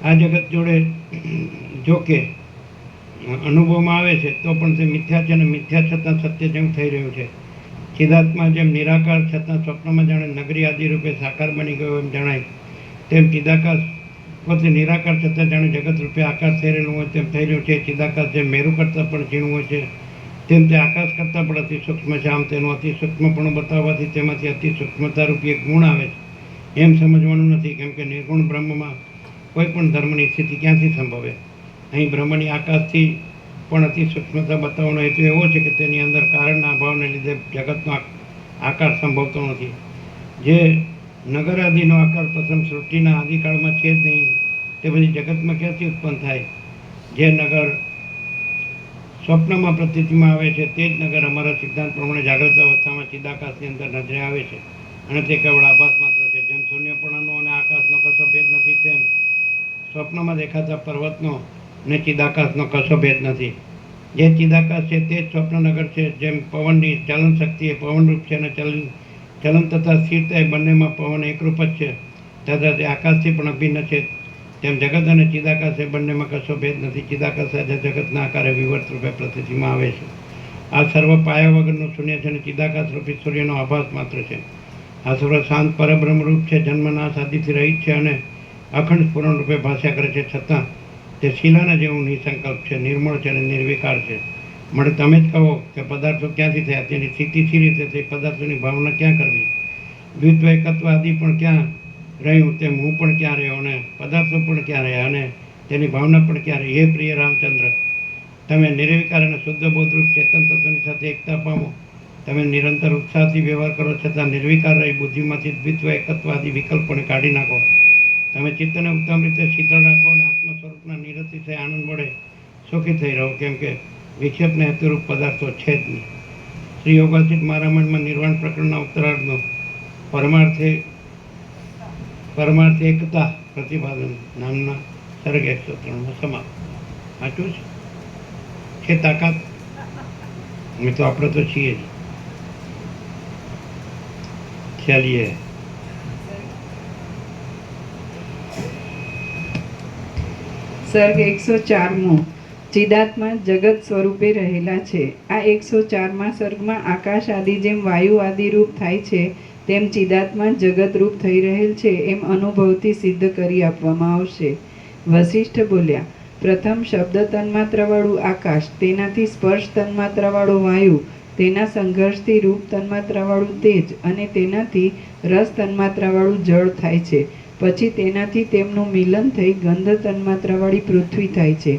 આ જગત જોડે જો કે અનુભવમાં આવે છે તો પણ તે મિથ્યા છે, અને મિથ્યા છતાં સત્ય જેવું થઈ રહ્યું છે. ચિદાત્મા જેમ નિરાકાર છતાં સ્વપ્નમાં જાણે નગરી આદિ રૂપે સાકાર બની ગયો એમ જણાય, તેમ ચિદાકાશ પોતે નિરાકાર છતાં જાણે જગત રૂપે આકાર થઈ રહેલું હોય તેમ થઈ રહ્યું છે. ચિદાકાશ જેમ મેરુ કરતાં પણ ઝીણું હોય છે, તેમ તે આકાશ કરતાં પણ અતિ સૂક્ષ્મ છે. આમ તેનું અતિ સૂક્ષ્મપણું બતાવવાથી તેમાંથી અતિ સૂક્ષ્મતારૂપી એક ગુણ આવે છે એમ સમજવાનું નથી, કેમ કે નિર્ગુણ બ્રહ્મમાં કોઈ પણ ધર્મની સ્થિતિ ક્યાંથી સંભવે. અહીં બ્રહ્મની આકાશથી પણ અતિ સૂક્ષ્મતા બતાવવાનો હેતુ એવો છે કે તેની અંદર કારણના અભાવને લીધે જગતનો આકાર સંભવતો નથી. જે નગર આદિનો આકાર પ્રથમ સૃષ્ટિના આદિકાળમાં છે જ નહીં, તે બધી જગતમાં ક્યાંથી ઉત્પન્ન થાય. જે નગર સ્વપ્નમાં પ્રતીતિમાં આવે છે, તે જ નગર અમારા સિદ્ધાંત પ્રમાણે જાગ્રત અવસ્થામાં ચિદાકાશની અંદર નજરે આવે છે, અને તે કેવળ આભાસ માત્ર છે. જેમ શૂન્યપણાનો અને આકાશનો કશો ભેદ નથી, તેમ સ્વપ્નમાં દેખાતા પર્વતનો ને ચિદાકાશનો કશો ભેદ નથી. જે ચિદાકાશ છે તે જ સ્વપ્નનગર છે. જેમ પવનની ચલન શક્તિ એ પવનરૂપ છે, અને ચલન તથા સ્થિરતા એ બંનેમાં પવન એકરૂપ જ છે, તથા તે આકાશથી પણ અભિન્ન છે, તેમ જગત અને ચિદાકાશ એ બંનેમાં કશો ભેદ નથી. ચિદાકાશ આજે જગતના આકારે વિવર્ત રૂપે પ્રતીતિમાં આવે છે. આ સર્વ પાયા વગરનું શૂન્ય છે, અને ચિદાકાશ રૂપી સૂર્યનો આભાસ માત્ર છે. આ સર્વ શાંત પરબ્રહ્મરૂપ છે, જન્મનાશ આદિથી રહિત છે, અને અખંડ સ્ફુરણ રૂપે ભાષ્યા કરે છે, છતાં તે શિલાના જેવું નિસંકલ્પ છે, નિર્મળ છે, અને નિર્વિકાર છે. મળે તમે જ કહો કે પદાર્થો ક્યાંથી થયા, તેની સ્થિતિ શી રીતે થઈ, પદાર્થોની ભાવના ક્યાં કરવી, દ્વિત્વ એકત્વ આદિ પણ ક્યાં રહ્યું, તેમ હું પણ ક્યાં રહ્યો, અને પદાર્થો પણ ક્યાં રહ્યા, અને તેની ભાવના પણ ક્યાં રહી. હે પ્રિય રામચંદ્ર, તમે નિર્વિકાર અને શુદ્ધ બોધરૂપ ચેતન તત્વની સાથે એકતા પામો. તમે નિરંતર ઉત્સાહથી વ્યવહાર કરો, છતાં નિર્વિકાર રહી બુદ્ધિમાંથી દ્વિત્વ એકત્વ આદિ વિકલ્પોને કાઢી નાખો. તમે ચિત્તને ઉત્તમ રીતે શીતળ રાખો, અને આત્મ સ્વરૂપના નિરતિશય આનંદ વડે સુખી થઈ રહો, કેમ કે વિક્ષેપને હેતુરૂપ પદાર્થો છે જ નહીં. શ્રી યોગાચિત મહારામાયણમાં નિર્વાણ પ્રકરણના ઉત્તરાર્ધનો પરમાર્થ એકતા પ્રતિપાદન નામના સર્ગ 103માં સમાપ્ત. સાચું છે તાકાત? અમે તો આપણે તો છીએ જ. ચાલીએ. સર્ગ 104મો. ચિદાત્મા જગત સ્વરૂપે રહેલા છે. આ 104મા સર્ગમાં આકાશ આદિ જેમ વાયુ આદિ રૂપ થાય છે, તેમ ચિદાત્મા જગત રૂપ થઈ રહેલ છે એમ અનુભવથી સિદ્ધ કરી આપવામાં આવશે. વશિષ્ઠ બોલ્યા, પ્રથમ શબ્દ તન્માત્રાવાળું આકાશ, તેનાથી સ્પર્શ તન્માત્રાવાળો વાયુ, તેના સંઘર્ષથી રૂપ તન્માત્રાવાળું તેજ, અને તેનાથી રસ તન્માત્રાવાળું જળ થાય છે. પછી તેનાથી તેમનું મિલન થઈ ગંધ તન્માત્રાવાળી પૃથ્વી થાય છે.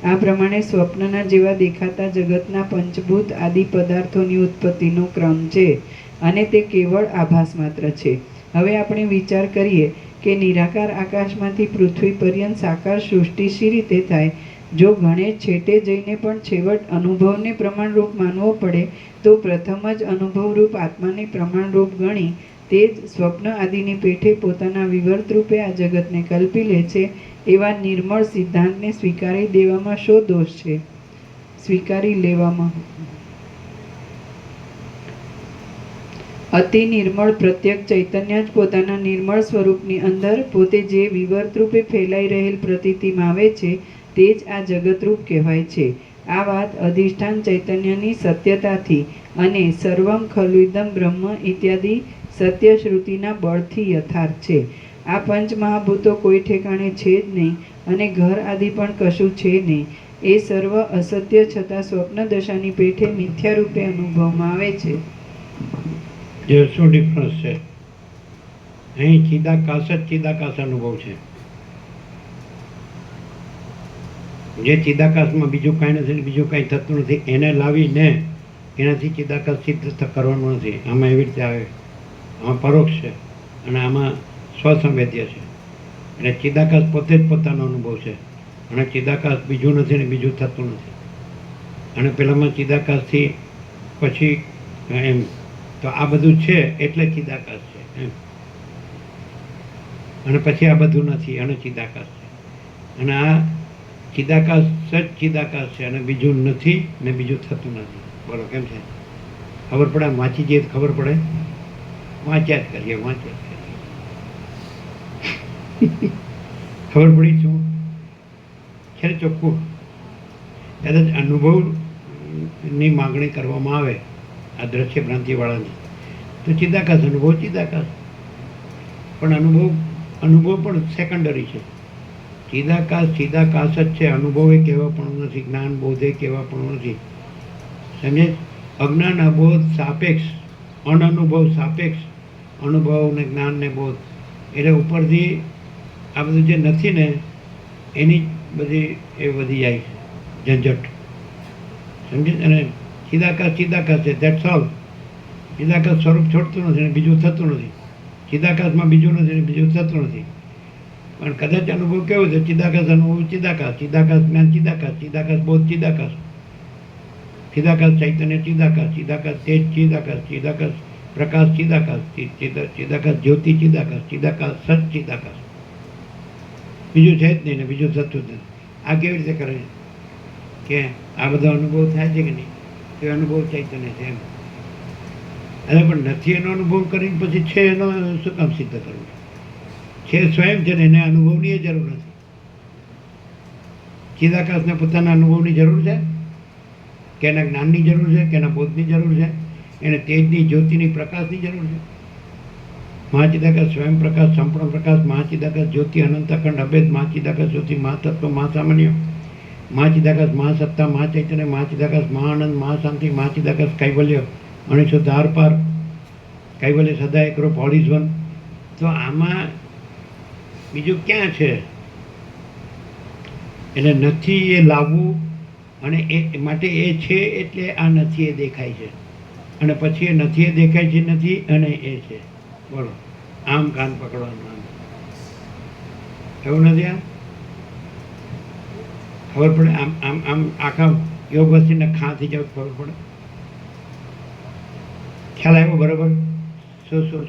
આ પ્રમાણે સ્વપ્નના જેવા દેખાતા જગતના પંચભૂત આદિ પદાર્થોની ઉત્પત્તિનો ક્રમ છે, અને તે કેવળ આભાસ માત્ર છે. હવે આપણે વિચાર કરીએ કે નિરાકાર આકાશમાંથી પૃથ્વી પર્યંત સાકાર સૃષ્ટિ શી રીતે થાય. જો ઘણે છેટે જઈને પણ છેવટ અનુભવને પ્રમાણરૂપ માનવો પડે, તો પ્રથમ જ અનુભવરૂપ આત્માને પ્રમાણરૂપ ગણી તે જ સ્વપ્ન આદિની પેઠે પોતાના વિવર્ત રૂપે આ જગતને કલ્પી લે છે. એવા નિર્મળ સિદ્ધાંતને સ્વીકારી દેવામાં શો દોષ છે? સ્વીકારી લેવામાં અતિ નિર્મળ પ્રત્યક્ષ ચૈતન્ય જ પોતાના નિર્મળ સ્વરૂપની અંદર પોતે જે વિવર્ત રૂપે ફેલાઈ રહેલ પ્રતીતિમાં આવે છે તે જ આ જગતરૂપ કહેવાય છે. આ વાત અધિષ્ઠાન ચૈતન્યની સત્યતાથી અને સર્વમ ખલુદમ બ્રહ્મ ઇત્યાદિ સત્યશ્રુતિના બળથી યથાર્થ છે. આ પંચમહાભૂતો કોઈ ઠેકાણે છે જ નહીં અને ઘર આદિ પણ કશું છે નહીં. એ સર્વ અસત્ય છતાં સ્વપ્ન દશાની પેઠે મિથ્યા રૂપે અનુભવમાં આવે છે. જે શું ડિફરન્સ છે? અહીં ચિદાકાશ જ ચિદાકાશ અનુભવ છે. જે ચિદાકાશમાં બીજું કાંઈ નથી ને બીજું કાંઈ થતું નથી, એને લાવીને એનાથી ચિદાકાશ સિદ્ધ કરવાનું નથી. આમાં એવી રીતે આવે, આમાં પરોક્ષ છે અને આમાં સ્વસંવેદ્ય છે. એટલે ચિદાકાશ પોતે જ પોતાનો અનુભવ છે અને ચિદાકાશ બીજું નથી ને બીજું થતું નથી. અને પેલામાં ચિદાકાશથી પછી એમ તો આ બધું છે એટલે ચિદાકાશ છે એમ, અને પછી આ બધું નથી અને ચિદાકાશ છે. અને આ ચિદાકાશ જ ચિદાકાશ છે અને બીજું નથી ને બીજું થતું નથી. બોલો કેમ છે? ખબર પડે? વાંચી જઈએ તો ખબર પડે. વાંચ્યા જ કરીએ, વાંચ્યા જ કરીએ. ખબર પડી શું છે? ચોખ્ખું કદાચ અનુભવની માગણી કરવામાં આવે આ દ્રશ્ય ભ્રાંતિવાળાની તો ચિદાકાશ અનુભવ ચિદાકાશ, પણ અનુભવ પણ સેકન્ડરી છે. ચિદાકાશ ચિદાકાશ જ છે. અનુભવ એ કહેવા પણ નથી, જ્ઞાન બોધ એ કહેવા પણ નથી. સમજે? અજ્ઞાન અબોધ સાપેક્ષ, અનઅનુભવ સાપેક્ષ, અનુભવ ને જ્ઞાન ને બોધ. એટલે ઉપરથી આ બધું જે નથી ને એની બધી એ વધી જાય છે ઝંઝટ. સમજે? અને ચિદાકાશ ચિદાકાશ છે, ધેટ્સ ઓલ. ચિદાકાશ સ્વરૂપ છોડતું નથી ને બીજું થતું નથી. ચિદાકાશમાં બીજું નથી ને બીજું થતું નથી. પણ કદાચ અનુભવ કેવો છે? ચિદાકાશ અનુભવ ચિદાકાશ, ચિદાકાશ જ્ઞાન ચિદાકાશ, ચિદાકાશ બોધ ચિદાકાશ, ચિદાકાશ ચૈતન્ય ચિદાકાશ, ચિદાકાશ તેજ ચિદાકાશ, ચિદાકાશ પ્રકાશ ચિદાકાશ, ચિદાકાશ જ્યોતિ ચિદાકાશ, ચિદાકાશ સચ ચિદાકાશ. બીજું છે જ નહીં ને બીજું થતું જ નથી. આ કેવી રીતે કરે છે કે આ બધો અનુભવ થાય છે કે નહીં? તો અનુભવ ચૈતન્ય છે એમ. અરે પણ નથી એનો અનુભવ કરીને પછી છે એનો શું કામ સિદ્ધ કરવું? છે સ્વયં છે ને એને અનુભવની એ જરૂર નથી. ચિદાકાશને પોતાના અનુભવની જરૂર છે કે એના જ્ઞાનની જરૂર છે કે એના બોધની જરૂર છે? એને તેજની જ્યોતિની પ્રકાશની જરૂર છે. મહાચિદાકાશ સ્વયં પ્રકાશ, સંપૂર્ણ પ્રકાશ, મહાચિદાકાશ જ્યોતિ અનંત અખંડ અભેદ, મહાચિદાકાશ જ્યોતિ મહાતત્વ મહાસામાન્ય, મહાચિદાકાશ મહાસત્તા મહાચૈતન્ય, મહાચિદાકાશ મહાઆનંદ મહાશાંતિ, મહાચિદાકાશ કૈવલ્ય અણીસો ધાર પાર, કૈવલ્ય સદા એકરૂપ ઓલ ઇઝ વન. તો આમાં બીજું ક્યાં છે? એટલે નથી એ લાવવું અને એ માટે એ છે એટલે આ નથી એ દેખાય છે અને પછી એ નથી એ દેખાય છે નથી અને એ છે. બોલો, આમ કાન પકડવાનું આમ એવું નથી. આ ખબર પડે? આમ આમ આમ આખા યોગ વસ્તીને ખાંથી જાવ ખબર પડે. ખ્યાલ આવ્યો બરાબર? શું શું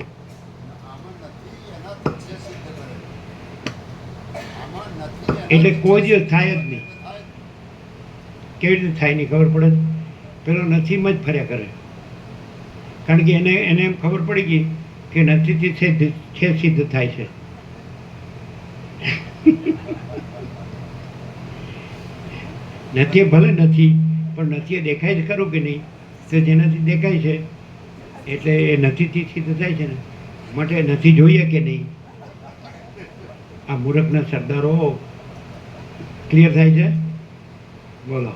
એટલે કોઈ દિવસ થાય જ નહીં. કેવી રીતે થાય નહીં ખબર પડે? પેલો નથીમાં જ ફર્યા કરે. કારણ કે એને એમ ખબર પડી ગઈ કે નથીથી છે સિદ્ધ થાય છે. નથી ભલે નથી પણ નથી એ દેખાય છે ખરું કે નહીં? તો જેનાથી દેખાય છે એટલે એ નથીથી સિદ્ધ થાય છે ને, માટે નથી જોઈએ કે નહીં? આ મૂર્ખના સરદારો ક્લિયર થાય છે? બોલો,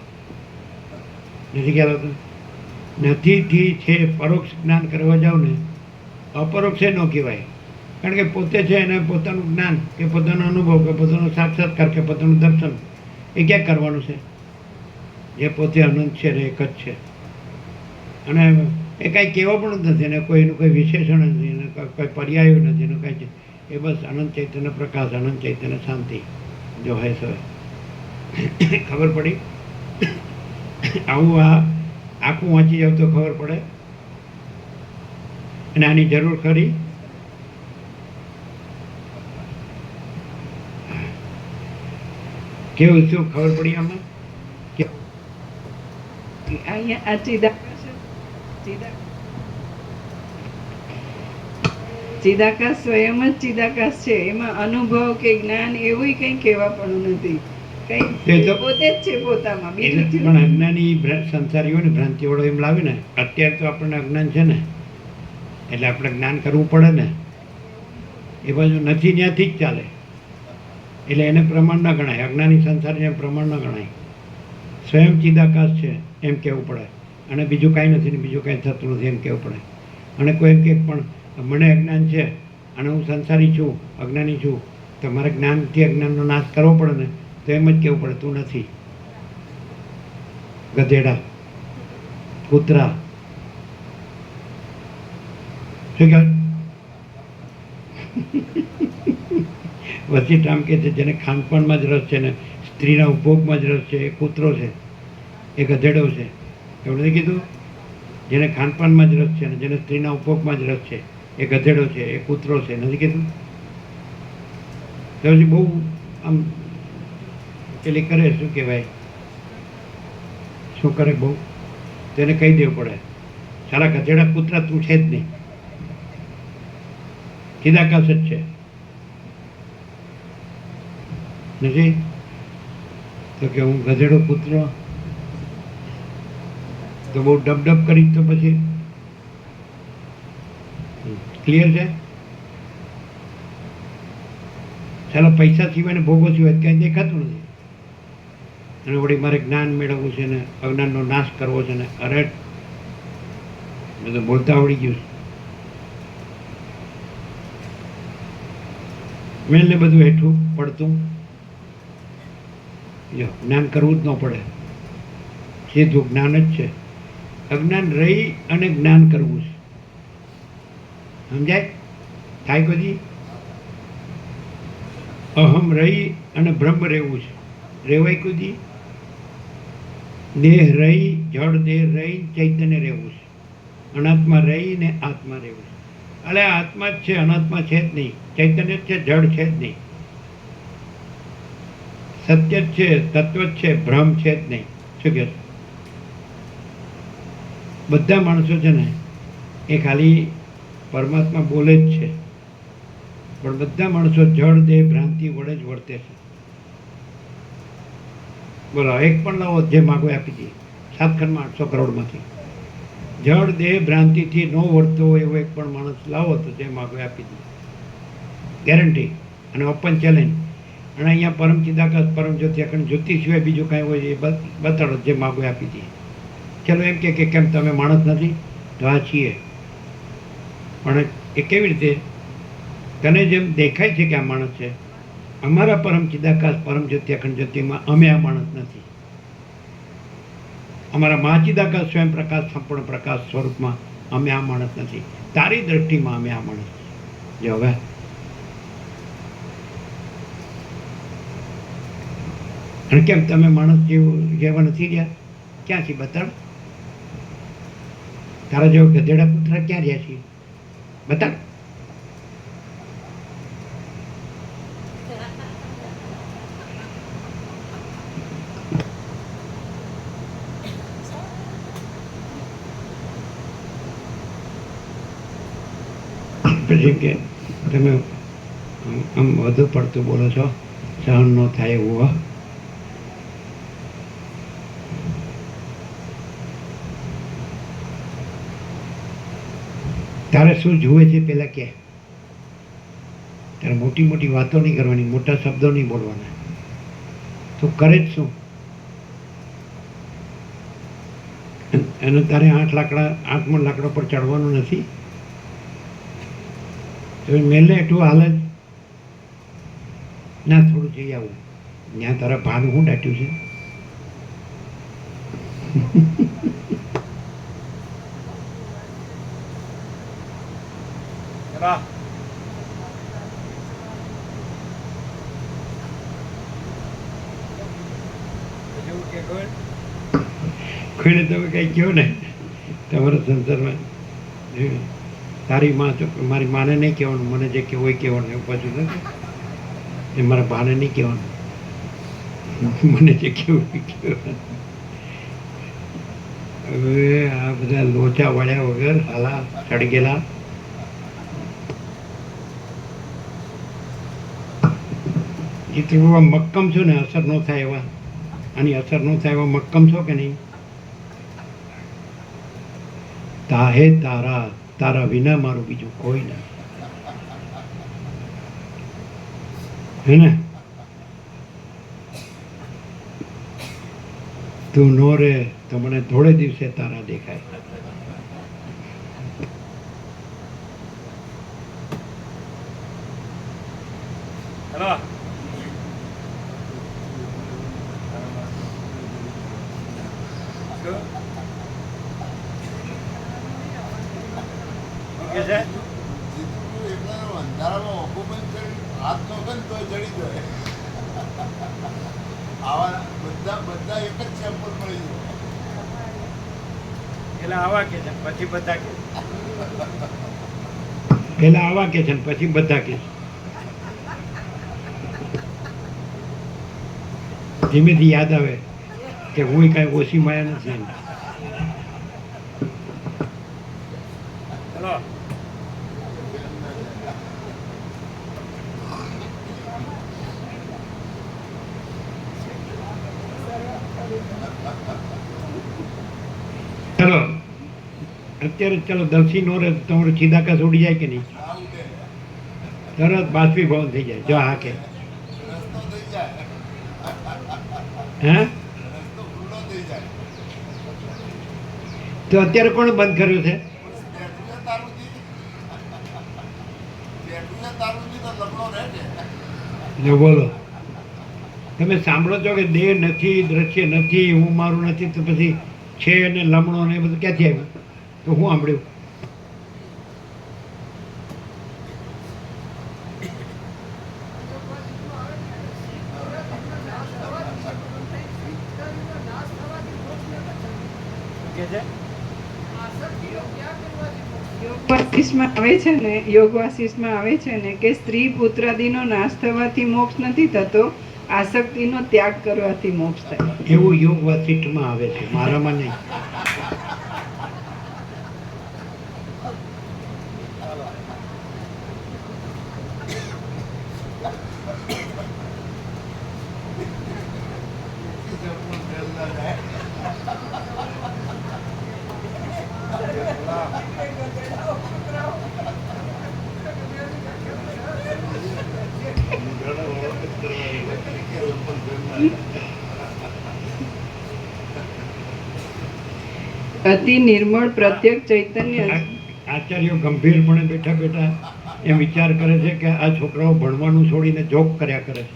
નથી ખ્યાલ આવતો? નથીથી છે પરોક્ષ જ્ઞાન કરવા જાવ ને, અપરોક્ષ એ ન કહેવાય. કારણ કે પોતે છે એને પોતાનું જ્ઞાન કે પોતાનો અનુભવ કે પોતાનો સાક્ષાત્કાર કે પોતાનું દર્શન એ ક્યાં કરવાનું છે? જે પોતે અનંત છે ને એક જ છે. અને એ કાંઈ કહેવા પણ જ નથી, એને કોઈનું કોઈ વિશેષણ નથી, એને કોઈ પર્યાય નથી, એનું કાંઈ એ બસ અનંત ચૈતન્ય પ્રકાશ, અનંત ચૈતન્ય શાંતિ જો હોય તો. ખબર પડી? આવું આ આખું વાંચી જાવ તો ખબર પડે. અને આની જરૂર ખરી? કેવું શું ખબર પડી આમાં? અહીંયા આ ચિદાકાશ સ્વયં જ ચિદાકાશ છે. એમાં અનુભવ કે જ્ઞાન એવું કંઈ કહેવા પણ નથી. એ કંઈ તો- પોતે જ છે પોતામાં, એટલે બીજું પણ અજ્ઞાની સંસારીઓ ને ભ્રાંતિવાળો એમ લાવે ને, અત્યારે તો આપણને અજ્ઞાન છે ને, એટલે આપણે જ્ઞાન કરવું પડે ને. એ બાજુ નથી ત્યાંથી જ ચાલે, એટલે એને પ્રમાણ ન ગણાય. અજ્ઞાની સંસારીને પ્રમાણ ન ગણાય. સ્વયં ચિદાકાશ છે એમ કહેવું પડે, અને બીજું કાંઈ નથી ને બીજું કાંઈ થતું નથી એમ કહેવું પડે. અને કોઈ એમ કે પણ મને અજ્ઞાન છે અને હું સંસારી છું, અજ્ઞાની છું, તો મારે જ્ઞાનથી અજ્ઞાનનો નાશ કરવો પડે ને, તો એમ જ કહેવું પડે તું નથી. ગધેડા, કૂતરા, શું કહેવાય? વસીઠામ કે છે જેને ખાનપાનમાં જ રસ છે ને સ્ત્રીના ઉપભોગમાં જ રસ છે એ કૂતરો છે, એ ગધેડો છે. એવું નથી કીધું? જેને ખાનપાનમાં જ રસ છે ને જેને સ્ત્રીના ઉપભોગમાં જ રસ છે એ ગધેડો છે, એ કૂતરો છે. નથી કીધું? તો પછી બહુ આમ પેલી કરે, શું કહેવાય, શું કરે બહુ, તેને કહી દેવું પડે સારા ગધેડા કૂતરા તું છે જ નહીં, ચિદાકાશ જ છે. નથી તો કે હું ગધેડો કૂતરો, તો બહુ ડબ કરી તો પછી ક્લિયર છે. ચાલો પૈસા સિવાય ને ભોગો સિવાય ક્યાંય દેખાતું નથી. અને વળી મારે જ્ઞાન મેળવવું છે ને અજ્ઞાનનો નાશ કરવો છે ને, અરે બધું બોલતા આવડી ગયું છે. મેલને બધું હેઠું પડતું, જો જ્ઞાન કરવું જ ન પડે, સીધું જ્ઞાન જ છે. અજ્ઞાન રહી અને જ્ઞાન કરવું છે. સમજાય? થાય કદી? અહમ રહી અને બ્રહ્મ રહેવું છે. રહેવાય કદી? દેહ રહી, જળ દેહ રહી, ચૈતન્ય રહેવું છે. અનાત્મા રહી ને આત્મા રહેવું છે. એટલે આત્મા જ છે, અનાત્મા છે જ નહીં. ચૈતન્ય જ છે, જળ છે જ નહીં. સત્ય જ છે, તત્વ જ છે, ભ્રમ છે જ નહીં. શું કહે? બધા માણસો છે ને એ ખાલી પરમાત્મા બોલે જ છે, પણ બધા માણસો જળ દેહ ભ્રાંતિ વડે જ વર્તે છે. બોલો, એક પણ લાવો જે માગો એ આપી દઈએ. 7 ખંડમાં 800 કરોડમાંથી જળ દેહ ભ્રાંતિથી ન વર્તતો હોય એવો એક પણ માણસ લાવો તો જે માગો એ આપી દઈએ, ગેરંટી. અને ઓપન ચેલેન્જ. અને અહીંયા પરમ ચિદાકાશ પરમ જ્યોતિ અખંડ જ્યોતિ સિવાય બીજું કાંઈ હોય એ બતાડો, જે માગો એ આપી દઈએ. ચલો એમ કે કેમ તમે માણસ નથી? તો આ છીએ. પણ એ કેવી રીતે? તને જેમ દેખાય છે કે આ માણસ છે, અમારા પરમ ચિદાકાશ પરમ જ્યોતિ અખંડ જ્યોતિમાં અમે આ માણસ નથી. અમારા મહાચિદાકાશ સ્વયં પ્રકાશ સંપૂર્ણ પ્રકાશ સ્વરૂપમાં અમે આ માણસ નથી. તારી દ્રષ્ટિમાં અમે આ માણસ છીએ. જો હવે અને કેમ તમે માણસ જેવા નથી રહ્યા? ક્યાંથી બતાડ? તારા જેવા ગધેડા પુત્ર ક્યાં રહ્યા છીએ? બતાડ. પછી કે તમે આમ વધુ પડતું બોલો છો, સહન ન થાય એવું. તારે શું જુએ છે પેલા કે? તારે મોટી મોટી વાતો નહીં કરવાની, મોટા શબ્દો નહીં બોલવાના. તું કરે જ શું? અને તારે 8 લાકડા પર ચડવાનું નથી. તો મેલે એટલું હાલ જ ના, થોડું જઈ આવું ત્યાં તારા ભાન હું દાટ્યું છે. કોઈને તમે કંઈ કહો ને તમારા સંસારમાં, તારી માં તો મારી માને નહીં કહેવાનું, મને જે કહેવું હોય કહેવાનું. એવું પાછું નથી એ મારા ભાને નહીં કહેવાનું, મને જે કહેવું હોય કહેવાનું. હવે આ બધા લોચા વળ્યા વગર હાલા સળગેલા એ તો એવા મક્કમ છો ને, અસર ન થાય એવા, આની અસર ન થાય એવા મક્કમ છો કે નહીં? તાહે તારા, તારા વિના મારું બીજું કોઈ ના, હે ને? તું નો રે તો મને થોડે દિવસે તારા દેખાય. પેલા આવા કે છે ને પછી બધા કે છે. ધીમેથી યાદ આવે કે હું કાંઈ ઓછી માયા નથી. ચલો અત્યારે ચલો દલસી નો રહે તમારું ચિદાકાશ ઉડી જાય કે નહીં? તરત બાષ્પીભવન થઈ જાય જો હા કે હે. તો અત્યારે કોણ બંધ કર્યું છે? લે બોલો, તમે સાંભળો છો કે દેહ નથી, દ્રશ્ય નથી, હું મારું નથી, તો પછી છે ને લમણો ને એ બધું ક્યાંથી આવ્યું? તો હું સાંભળ્યું. યોગ વાસિષ્ઠમાં આવે છે ને કે સ્ત્રી પુત્રાદિનો નાશ થવાથી મોક્ષ નથી થતો, આસક્તિનો ત્યાગ કરવાથી મોક્ષ થાય. એવું યોગ વાસિષ્ઠમાં આવે છે, મારામાં નહીં. અતિ નિર્મળ પ્રત્યક્ષ ચૈતન્ય. આચાર્યો ગંભીરપણે બેઠા બેઠા એમ વિચાર કરે છે કે આ છોકરાઓ ભણવાનું છોડીને જોબ કર્યા કરે છે.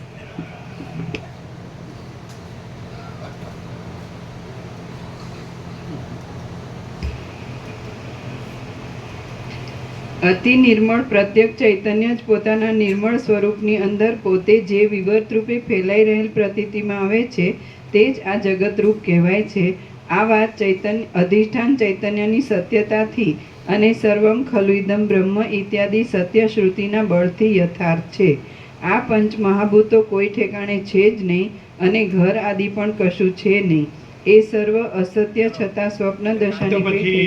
અતિ નિર્મળ પ્રત્યક્ષ ચૈતન્ય જ પોતાના નિર્મળ સ્વરૂપની અંદર પોતે જે વિવર્ત રૂપે ફેલાઈ રહેલ પ્રતીતિમાં આવે છે તે જ આ જગતરૂપ કહેવાય છે. આ વાત ચૈતન્ય અધિષ્ઠાન ચૈતન્યની સત્યતાથી અને સર્વમ ખલુઇદમ બ્રહ્મ ઇત્યાદિ સત્ય શ્રુતિના બળથી યથાર્થ છે. આ પંચ મહાભૂતો કોઈ ઠેકાણે છે જ નહીં અને ઘર આદિ પણ કશું છે નહીં. એ સર્વ અસત્ય છતાં સ્વપ્ન દશાની પેટે.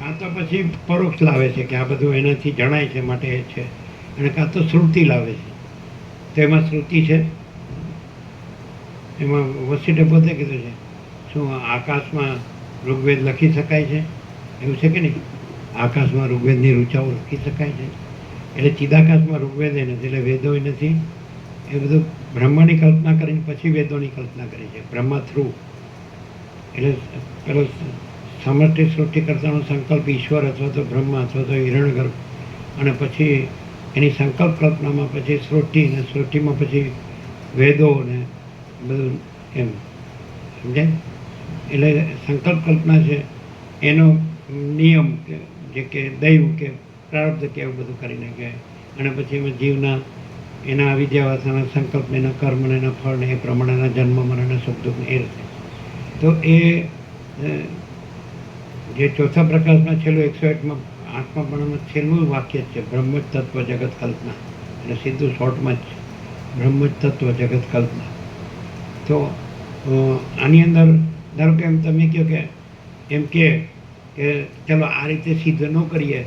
કાં તો પછી પરોક્ષ લાવે છે કે આ બધું એનાથી જણાય છે માટે એ છે, અને કાં તો શ્રુતિ લાવે છે. તો એમાં શ્રુતિ છે, એમાં વસીઠે પોતે કીધું છે શું આકાશમાં ઋગ્વેદ લખી શકાય છે? એવું છે કે નહીં? આકાશમાં ઋગ્વેદની ઋચાઓ લખી શકાય છે. એટલે ચિદાકાશમાં ઋગ્વેદ નથી, એટલે વેદો નથી. એ બધું બ્રહ્માની કલ્પના કરીને પછી વેદોની કલ્પના કરી છે, બ્રહ્મા થ્રુ. એટલે પેલો સમષ્ટિ સૃષ્ટિ કરતાનો સંકલ્પ ઈશ્વર અથવા તો બ્રહ્મા અથવા તો હિરણ્યગર્ભ, અને પછી એની સંકલ્પ કલ્પનામાં પછી સૃષ્ટિ, ને સૃષ્ટિમાં પછી વેદો ને બધું એમ સમજાય. એટલે સંકલ્પ કલ્પના છે એનો નિયમ કે જે કે દૈવ કે પ્રારબ્ધ કે એવું બધું કરીને કે, અને પછી એમાં જીવના એના અવિદ્યાવાસના સંકલ્પ, એના કર્મ ને એના ફળ ને એ પ્રમાણેના જન્મ મરણ સુખ દુઃખ એ રીતે. તો એ જે ચોથા પ્રકાશમાં છેલ્લું 108માં 8મા પણામાં છેલ્લું વાક્ય છે બ્રહ્મ જ તત્વ જગત કલ્પના. એટલે સીધું શોર્ટમાં જ બ્રહ્મ જ તત્વ જગત કલ્પના. તો આની અંદર ધારો કે એમ તમે કહો કે એમ કે ચલો આ રીતે સિદ્ધ ન કરીએ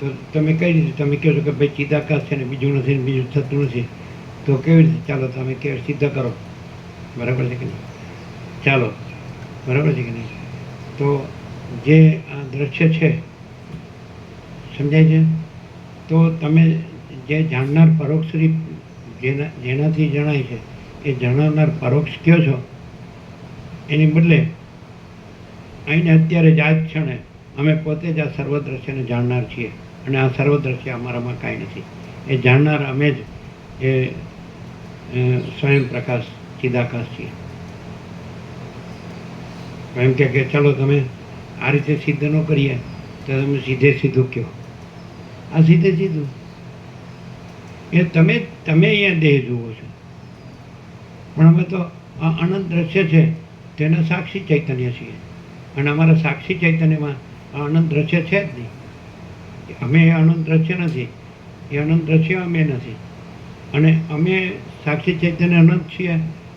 તો તમે કઈ રીતે તમે કહો છો કે ભાઈ ચિદાકાશ છે ને બીજું નથી ને બીજું થતું નથી, તો કેવી રીતે ચાલો તમે કે સિદ્ધ કરો, બરાબર છે કે નહીં? ચાલો, બરાબર છે કે નહીં? તો જે આ દ્રશ્ય છે, સમજાય છે? તો તમે જે જાણનાર પરોક્ષ રૂપ જેનાથી જણાય છે એ જણાવનાર પરોક્ષ કયો છો, એની બદલે અહીંને અત્યારે જ આ જ ક્ષણે અમે પોતે જ આ સર્વ દ્રશ્યને જાણનાર છીએ અને આ સર્વ દ્રશ્ય અમારામાં કાંઈ નથી. એ જાણનાર અમે જ એ સ્વયં પ્રકાશ ચિદાકાશ છીએ. એમ કે ચલો તમે આ રીતે સિદ્ધ ન કરીએ તો તમે સીધે સીધું કહો, આ સીધે સીધું એ તમે અહીંયા દેહ જુઓ છો, પણ અમે તો આ અનંત દ્રશ્ય છે તેના સાક્ષી ચૈતન્ય છીએ અને અમારા સાક્ષી ચૈતન્યમાં આ અનંત દ્રશ્ય છે જ નહીં. અમે એ અનંત દ્રશ્ય નથી, એ અનંત દ્રશ્ય અમે નથી, અને અમે સાક્ષી ચૈતન્ય અનંત છીએ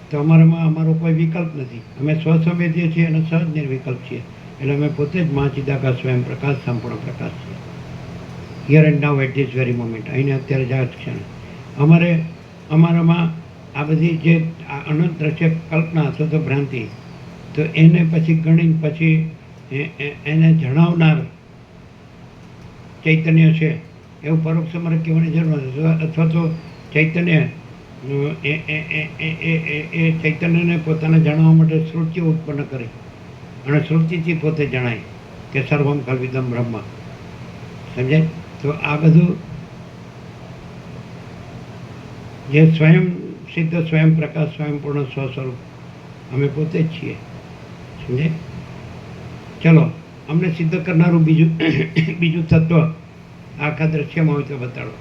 તો અમારામાં અમારો કોઈ વિકલ્પ નથી. અમે સ્વસંવેદીય છીએ અને સહજ નિર્વિકલ્પ છીએ, એટલે અમે પોતે જ મા ચિદાકાશ સ્વયં પ્રકાશ સંપૂર્ણ પ્રકાશ છીએ. Here and now at this very moment, અહીંને અત્યારે જ આ ક્ષણે અમારામાં આ બધી જે આ અનંત દ્રશ્ય કલ્પના અથવા તો ભ્રાંતિ, તો એને પછી ગણીને પછી એને જણાવનાર ચૈતન્ય છે એવું પરોક્ષ અમારે કહેવાની જરૂર નથી. અથવા તો ચૈતન્ય એ ચૈતન્યને પોતાને જાણવા માટે શ્રુતિઓ ઉત્પન્ન કરે અને શ્રુતિથી પોતે જણાય કે સર્વમ કલ્વિદમ બ્રહ્મ. સમજાય? તો આ બધું જે સ્વયં સિદ્ધ સ્વયં પ્રકાશ સ્વયંપૂર્ણ સ્વસ્વરૂપ અમે પોતે જ છીએ. સમજાય? ચલો અમને સિદ્ધ કરનારું બીજું તત્વ આખા દ્રશ્યમાં હોય તો બતાડો.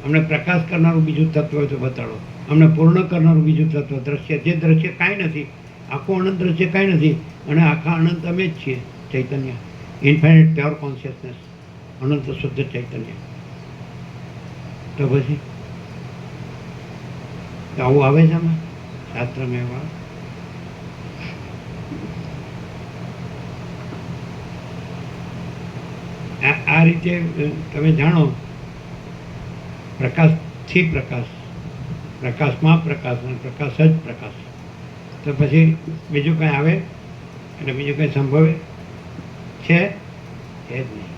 અમને પ્રકાશ કરનારું બીજું તત્વ હોય તો બતાડો. અમને પૂર્ણ કરનારું બીજું તત્વ દ્રશ્ય, જે દ્રશ્ય કાંઈ નથી, આખું અનંત દ્રશ્ય કાંઈ નથી અને આખા અનંત અમે જ છીએ. ચૈતન્ય, ઇન્ફાઇનાઇટ પ્યોર કોન્શિયસનેસ, અનંત શુદ્ધ ચૈતન્ય. તો પછી તો આવું આવે છે આમાં શાસ્ત્રમાં એવા આ રીતે તમે જાણો પ્રકાશથી પ્રકાશ, પ્રકાશમાં પ્રકાશ અને પ્રકાશ જ પ્રકાશ. તો પછી બીજું કંઈ આવે એટલે બીજું કંઈ સંભવે છે જ નહીં.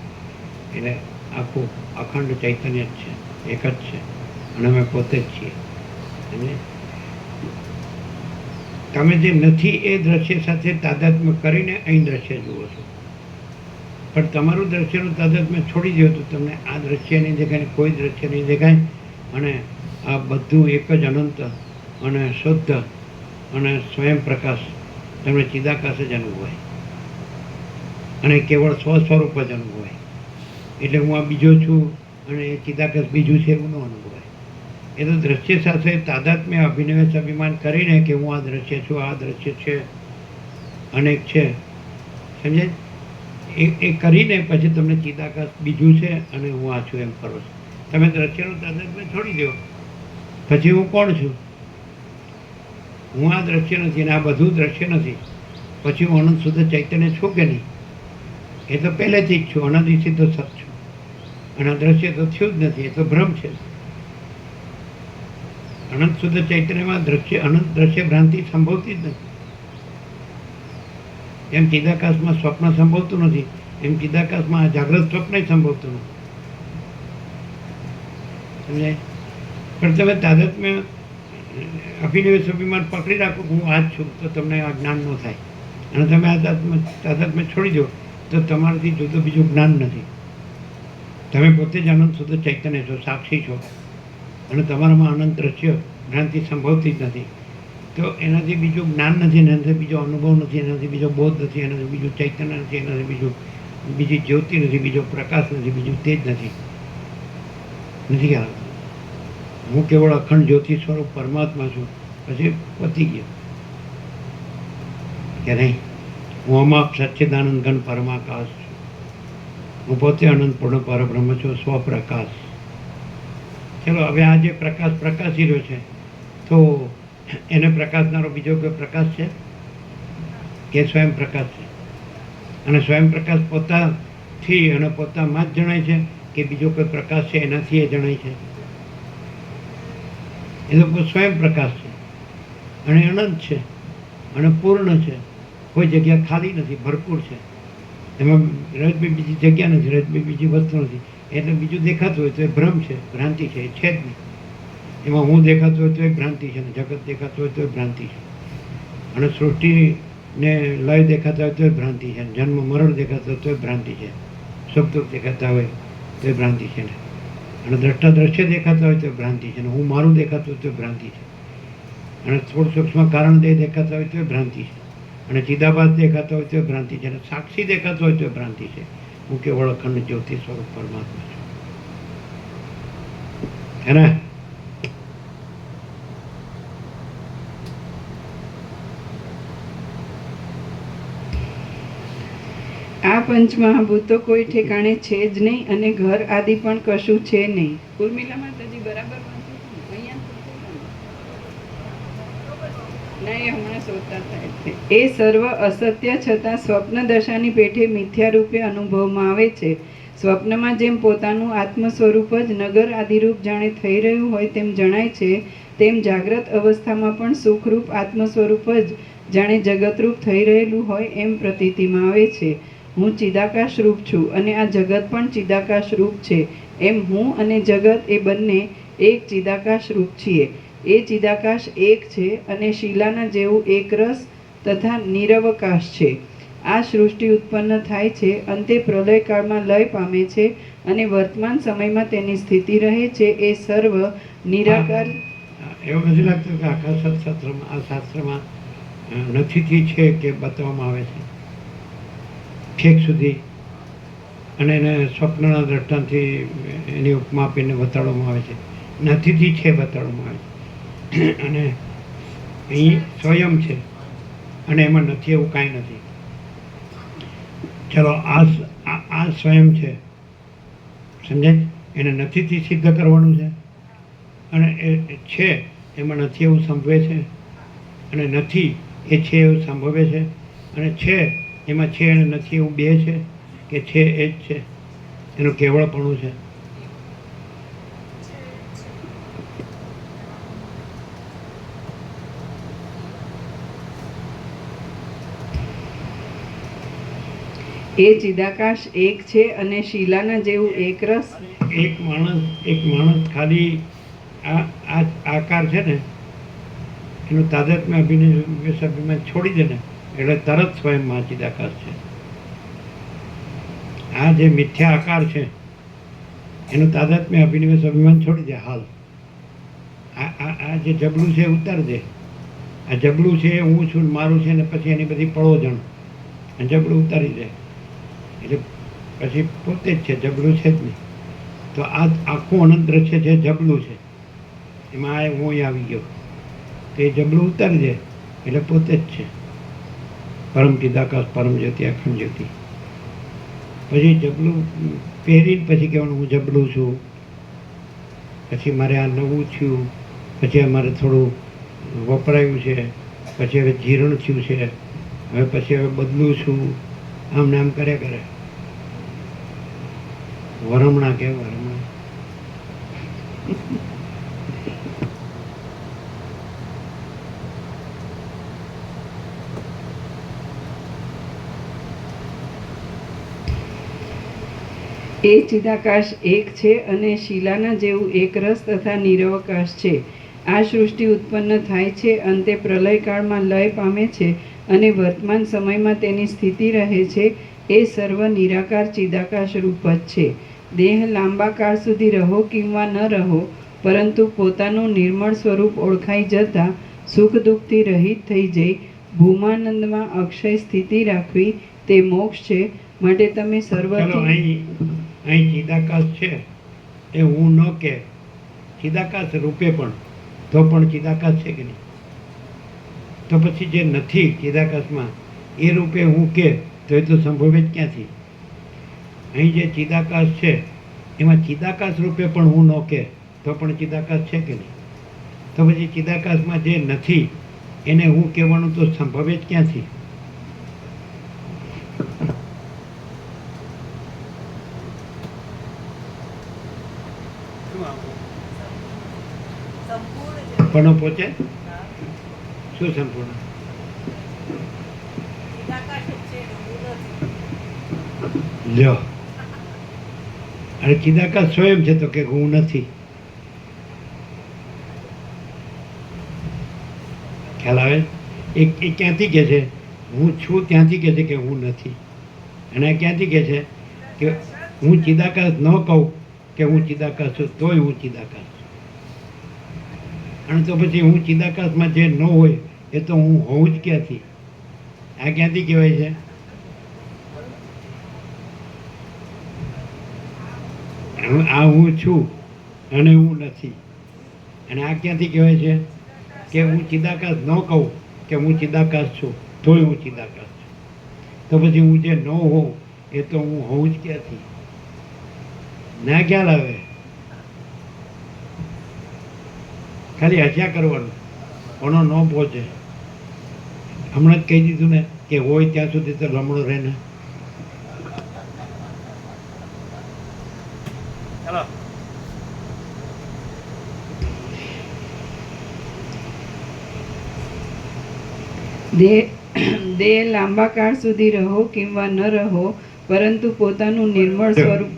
એટલે આખું અખંડ ચૈતન્ય જ છે, એક જ છે અને અમે પોતે જ છીએ. તમે જે નથી એ દ્રશ્ય સાથે તાદાત્મ્ય કરીને અહીં દ્રશ્ય જુઓ છો, પણ તમારું દ્રશ્યનું તાદાત્મ્ય છોડી દો તો તમને આ દ્રશ્ય નહીં દેખાય, કોઈ દ્રશ્ય નહીં દેખાય અને આ બધું એક જ અનંત અને શુદ્ધ અને સ્વયં પ્રકાશ તમને ચિદાકાશ જ અનુભવાય અને કેવળ સ્વસ્વરૂપ જ અનુભવાય. એટલે હું આ બીજો છું અને એ ચિદાકાશ બીજું છે એવું ન અનુભવાય. એ તો દ્રશ્ય સાથે તાદાત્મ્ય અભિનિવેશ અભિમાન કરીને કે હું આ દ્રશ્ય છું, આ દ્રશ્ય છે, અનેક છે, સમજાય? એ કરીને પછી તમને ચિદાકાશ બીજું છે અને હું આ છું એમ કરો છો. તમે દ્રશ્યનું તાદાત્મ્ય છોડી દો પછી હું કોણ છું? હું આ દ્રશ્ય નથી અને આ બધું દ્રશ્ય નથી, પછી હું અનંત શુદ્ધ ચૈતન્ય છું કે નહીં? એ તો પહેલેથી જ છું, અનાદિ સિદ્ધ સત છું અને આ દ્રશ્ય તો થયું જ નથી, એ તો ભ્રમ છે. અનંત શુદ્ધ ચૈતન્યમાં દ્રશ્ય અનંત દ્રશ્ય ભ્રાંતિ સંભવતી જ નથી. એમ ચિદાકાશમાં સ્વપ્ન સંભવતું નથી, એમ ચિદાકાશમાં જાગ્રત સ્વપ્ન સંભવતું નથી. સમજાય? પણ તમે તાદાત્મ્ય અભિનિવેશ અભિમાન પકડી રાખો હું આ જ છું તો તમને આ જ્ઞાન ન થાય, અને તમે આ તાદાત્મ્ય છોડી દો તો તમારાથી જુદું બીજું જ્ઞાન નથી. તમે પોતે જ અનંત શુદ્ધ ચૈતન્ય છો, સાક્ષી છો અને તમારામાં અનંત દ્રશ્ય ભ્રાંતિ સંભવતી જ નથી. તો એનાથી બીજું જ્ઞાન નથી, એનાથી બીજો અનુભવ નથી, એનાથી બીજો બોધ નથી, એનાથી બીજું ચૈતન્ય નથી, એનાથી બીજી જ્યોતિ નથી, બીજો પ્રકાશ નથી, બીજું તેજ નથી. ખ્યાલ? હું કેવળ અખંડ જ્યોતિ સ્વરૂપ પરમાત્મા છું, પછી પતી ગયો કે નહીં? હું અમાપ સચ્ચિદાનંદ ઘન પરમાકાશ છું. હું પોતે અનંત પૂર્ણ પરબ્રહ્મ છું, સ્વપ્રકાશ. ચલો હવે આ જે પ્રકાશ પ્રકાશી રહ્યો છે તો એને પ્રકાશનારો બીજો કોઈ પ્રકાશ છે કે સ્વયં પ્રકાશ છે? અને સ્વયં પ્રકાશ પોતાથી અને પોતામાં જ જણાય છે કે બીજો કોઈ પ્રકાશ છે એનાથી એ જણાય છે? એ તો સ્વયં પ્રકાશ છે અને અનંત છે અને પૂર્ણ છે. કોઈ જગ્યા ખાલી નથી, ભરપૂર છે. એમાં રજબી બીજી જગ્યા નથી, રજબી બીજી વસ્તુ નથી. એટલે બીજું દેખાતું હોય તો એ ભ્રમ છે, ભ્રાંતિ છે, એ છે જ નહીં. એમાં હું દેખાતો હોય તો એ ભ્રાંતિ છે, ને જગત દેખાતો હોય તો એ ભ્રાંતિ છે, અને સૃષ્ટિને લય દેખાતા હોય તો એ ભ્રાંતિ છે, જન્મ મરણ દેખાતો હોય તો એ ભ્રાંતિ છે, સુખ દુઃખ દેખાતા હોય તો એ ભ્રાંતિ છે, ને અને દ્રષ્ટા દ્રશ્ય દેખાતા હોય તો એ ભ્રાંતિ છે, ને હું મારું દેખાતું હોય તો એ ભ્રાંતિ છે, અને સ્થૂળ સૂક્ષ્મ કારણ દેહ દેખાતા હોય તો એ ભ્રાંતિ છે, અને ચિદાભાસ દેખાતો હોય તો એ ભ્રાંતિ છે, અને સાક્ષી દેખાતો હોય તો એ ભ્રાંતિ છે. હું કેવળ અખંડ જ્યોતિ સ્વરૂપ પરમાત્મા છું. હે ને? આ પંચમહાભૂતો કોઈ ઠેકાણે છે જ નહીં અને ઘર આદિ પણ કશું છે નહીં. ઉર્મિલા માતાજી બરાબર વાંચો છો ને? અહીંયા નહીં, હમણાં શોધતા થાય છે. એ સર્વ અસત્ય છતાં સ્વપ્ન દશાની પેઠે મિથ્યા રૂપે અનુભવમાં આવે છે. સ્વપ્નમાં જેમ પોતાનું આત્મ સ્વરૂપ જ નગર આદિરૂપ જાણે થઈ રહ્યું હોય તેમ જણાય છે, તેમ જાગ્રત અવસ્થામાં પણ સુખરૂપ આત્મ સ્વરૂપ જ જાણે જગતરૂપ થઈ રહેલું હોય એમ પ્રતીતિમાં આવે છે. હું ચિદાકાશ રૂપ છું અને આ જગત પણ ચિદાકાશ રૂપ છે. એમ હું અને જગત એ બંને એક ચિદાકાશ રૂપ છીએ. એ ચિદાકાશ એક છે અને શિલાના જેવું એક રસ તથા નિરવકાશ છે. આ સૃષ્ટિ ઉત્પન્ન થાય છે, અંતે પ્રલયકાળમાં લય પામે છે અને વર્તમાન સમયમાં તેની સ્થિતિ રહે છે. એ સર્વ નિરાકાર. એવું નથી લાગતું કે આખા સત્શાસ્ત્રમાં, આ શાસ્ત્રમાં નથીથી છે કે બતાવવામાં આવે છે ઠેક સુધી, અને એને સ્વપ્નના દ્રષ્ટાંતથી એની ઉપમા આપીને બતાડવામાં આવે છે. નથીથી છે બતાડવામાં આવે છે, અને અહીં સ્વયં છે અને એમાં નથી એવું કાંઈ નથી. ચલો આ સ્વયં છે, સમજાય? એને નથીથી સિદ્ધ કરવાનું છે, અને એ છે એમાં નથી એવું સંભવે છે, અને નથી એ છે એવું સંભવે છે, અને છે એમાં છે અને નથી એવું બે છે, કે છે એ જ છે, એનું કેવળપણું છે. એ ચિદાકાશ એક છે અને શિલાના જેવું એક રસ. એક માણસ ખાલી આ આકાર છે ને એનું તાદાત્મ્ય અભિનય છોડી દે ને એટલે તરત સ્વયંમાં ચિદાકાશ છે. આ જે મિથ્યા આકાર છે એનું તાદાત્મ્ય અભિનિવેશ અભિમાન છોડી દે હાલ. આ જે જબલું છે ઉતાર દે. આ જબલું છે હું છું, મારું છે, ને પછી એની બધી પળોજણ, જબલું ઉતારી દે એટલે પછી પોતે જ છે, જબલું છે જ નહીં. તો આ આખું અનંત દ્રશ્ય છે, જબલું છે, એમાં આ હું આવી ગયો, તો એ જબલું ઉતારી દે એટલે પોતે જ છે, પરમ ચિદાકાશ, પરમ જ્યોતિ, અખંડ જ્યોતિ. પછી જબલું પહેરીને પછી કહેવાનું હું જબલું છું, પછી મારે આ નવું થયું, પછી અમારે થોડું વપરાયું છે, પછી હવે જીર્ણ થયું છે, હવે પછી હવે બદલું છું, આમ ને આમ કર્યા કરે. વરમણા કે વરમણા. એ ચિદાકાશ એક છે અને શિલાના જેવું એક રસ તથા નિરવકાશ છે. આ સૃષ્ટિ ઉત્પન્ન થાય છે, અંતે પ્રલયકાળમાં લય પામે છે અને વર્તમાન સમયમાં તેની સ્થિતિ રહે છે. એ સર્વ નિરાકાર ચિદાકાશ રૂપ જ છે. દેહ લાંબા કાળ સુધી રહો કિંવા ન રહો, પરંતુ પોતાનું નિર્મળ સ્વરૂપ ઓળખાઈ જતાં સુખ દુઃખથી રહિત થઈ જઈ ભૂમાનંદમાં અક્ષય સ્થિતિ રાખવી તે મોક્ષ છે. માટે તમે સર્વથી અહીં ચિદાકાશ છે એ હું ન કે ચિદાકાશ રૂપે પણ, તો પણ ચિદાકાશ છે કે નહીં? તો પછી જે નથી ચિદાકાશમાં એ રૂપે હું કે તો એ તો સંભવે જ ક્યાંથી? અહીં જે ચિદાકાશ છે એમાં ચિદાકાશ રૂપે પણ હું ન કે તો પણ ચિદાકાશ છે કે નહીં? તો પછી ચિદાકાશમાં જે નથી એને હું કહેવાનું તો સંભવે જ ક્યાંથી? પણ પહોંચે શું સંપૂર્ણ? લ્યો, અને ચિદાકાશ સ્વયં છે તો કે હું નથી. ખ્યાલ આવે? એ ક્યાંથી કહે છે હું છું, ત્યાંથી કહે છે કે હું નથી. અને આ ક્યાંથી કહે છે કે હું ચિદાકાશ ન કહું કે હું ચિદાકાશ છું તોય હું ચિદાકાશ છું. અને તો પછી હું ચિદાકાશમાં જે ન હોય એ તો હું હોઉં જ ક્યાંથી? આ ક્યાંથી કહેવાય છે? આ હું છું અને હું નથી. અને આ ક્યાંથી કહેવાય છે કે હું ચિદાકાશ ન કહું કે હું ચિદાકાશ છું તોય હું ચિદાકાશ છું. તો પછી હું જે ન હોઉં એ તો હું હોઉં જ ક્યાંથી? ના ખ્યાલ આવે? ખાલી હસ્યા કરવાનું, કોનો ન પહોંચે. હમણાં જ કહી દીધું ને કે હોય ત્યાં સુધી તો લમણો રહે ને. ચાલો, દેહ લાંબા કાળ સુધી રહો કિંવા ન રહો, પરંતુ પોતાનું નિર્મળ સ્વરૂપ.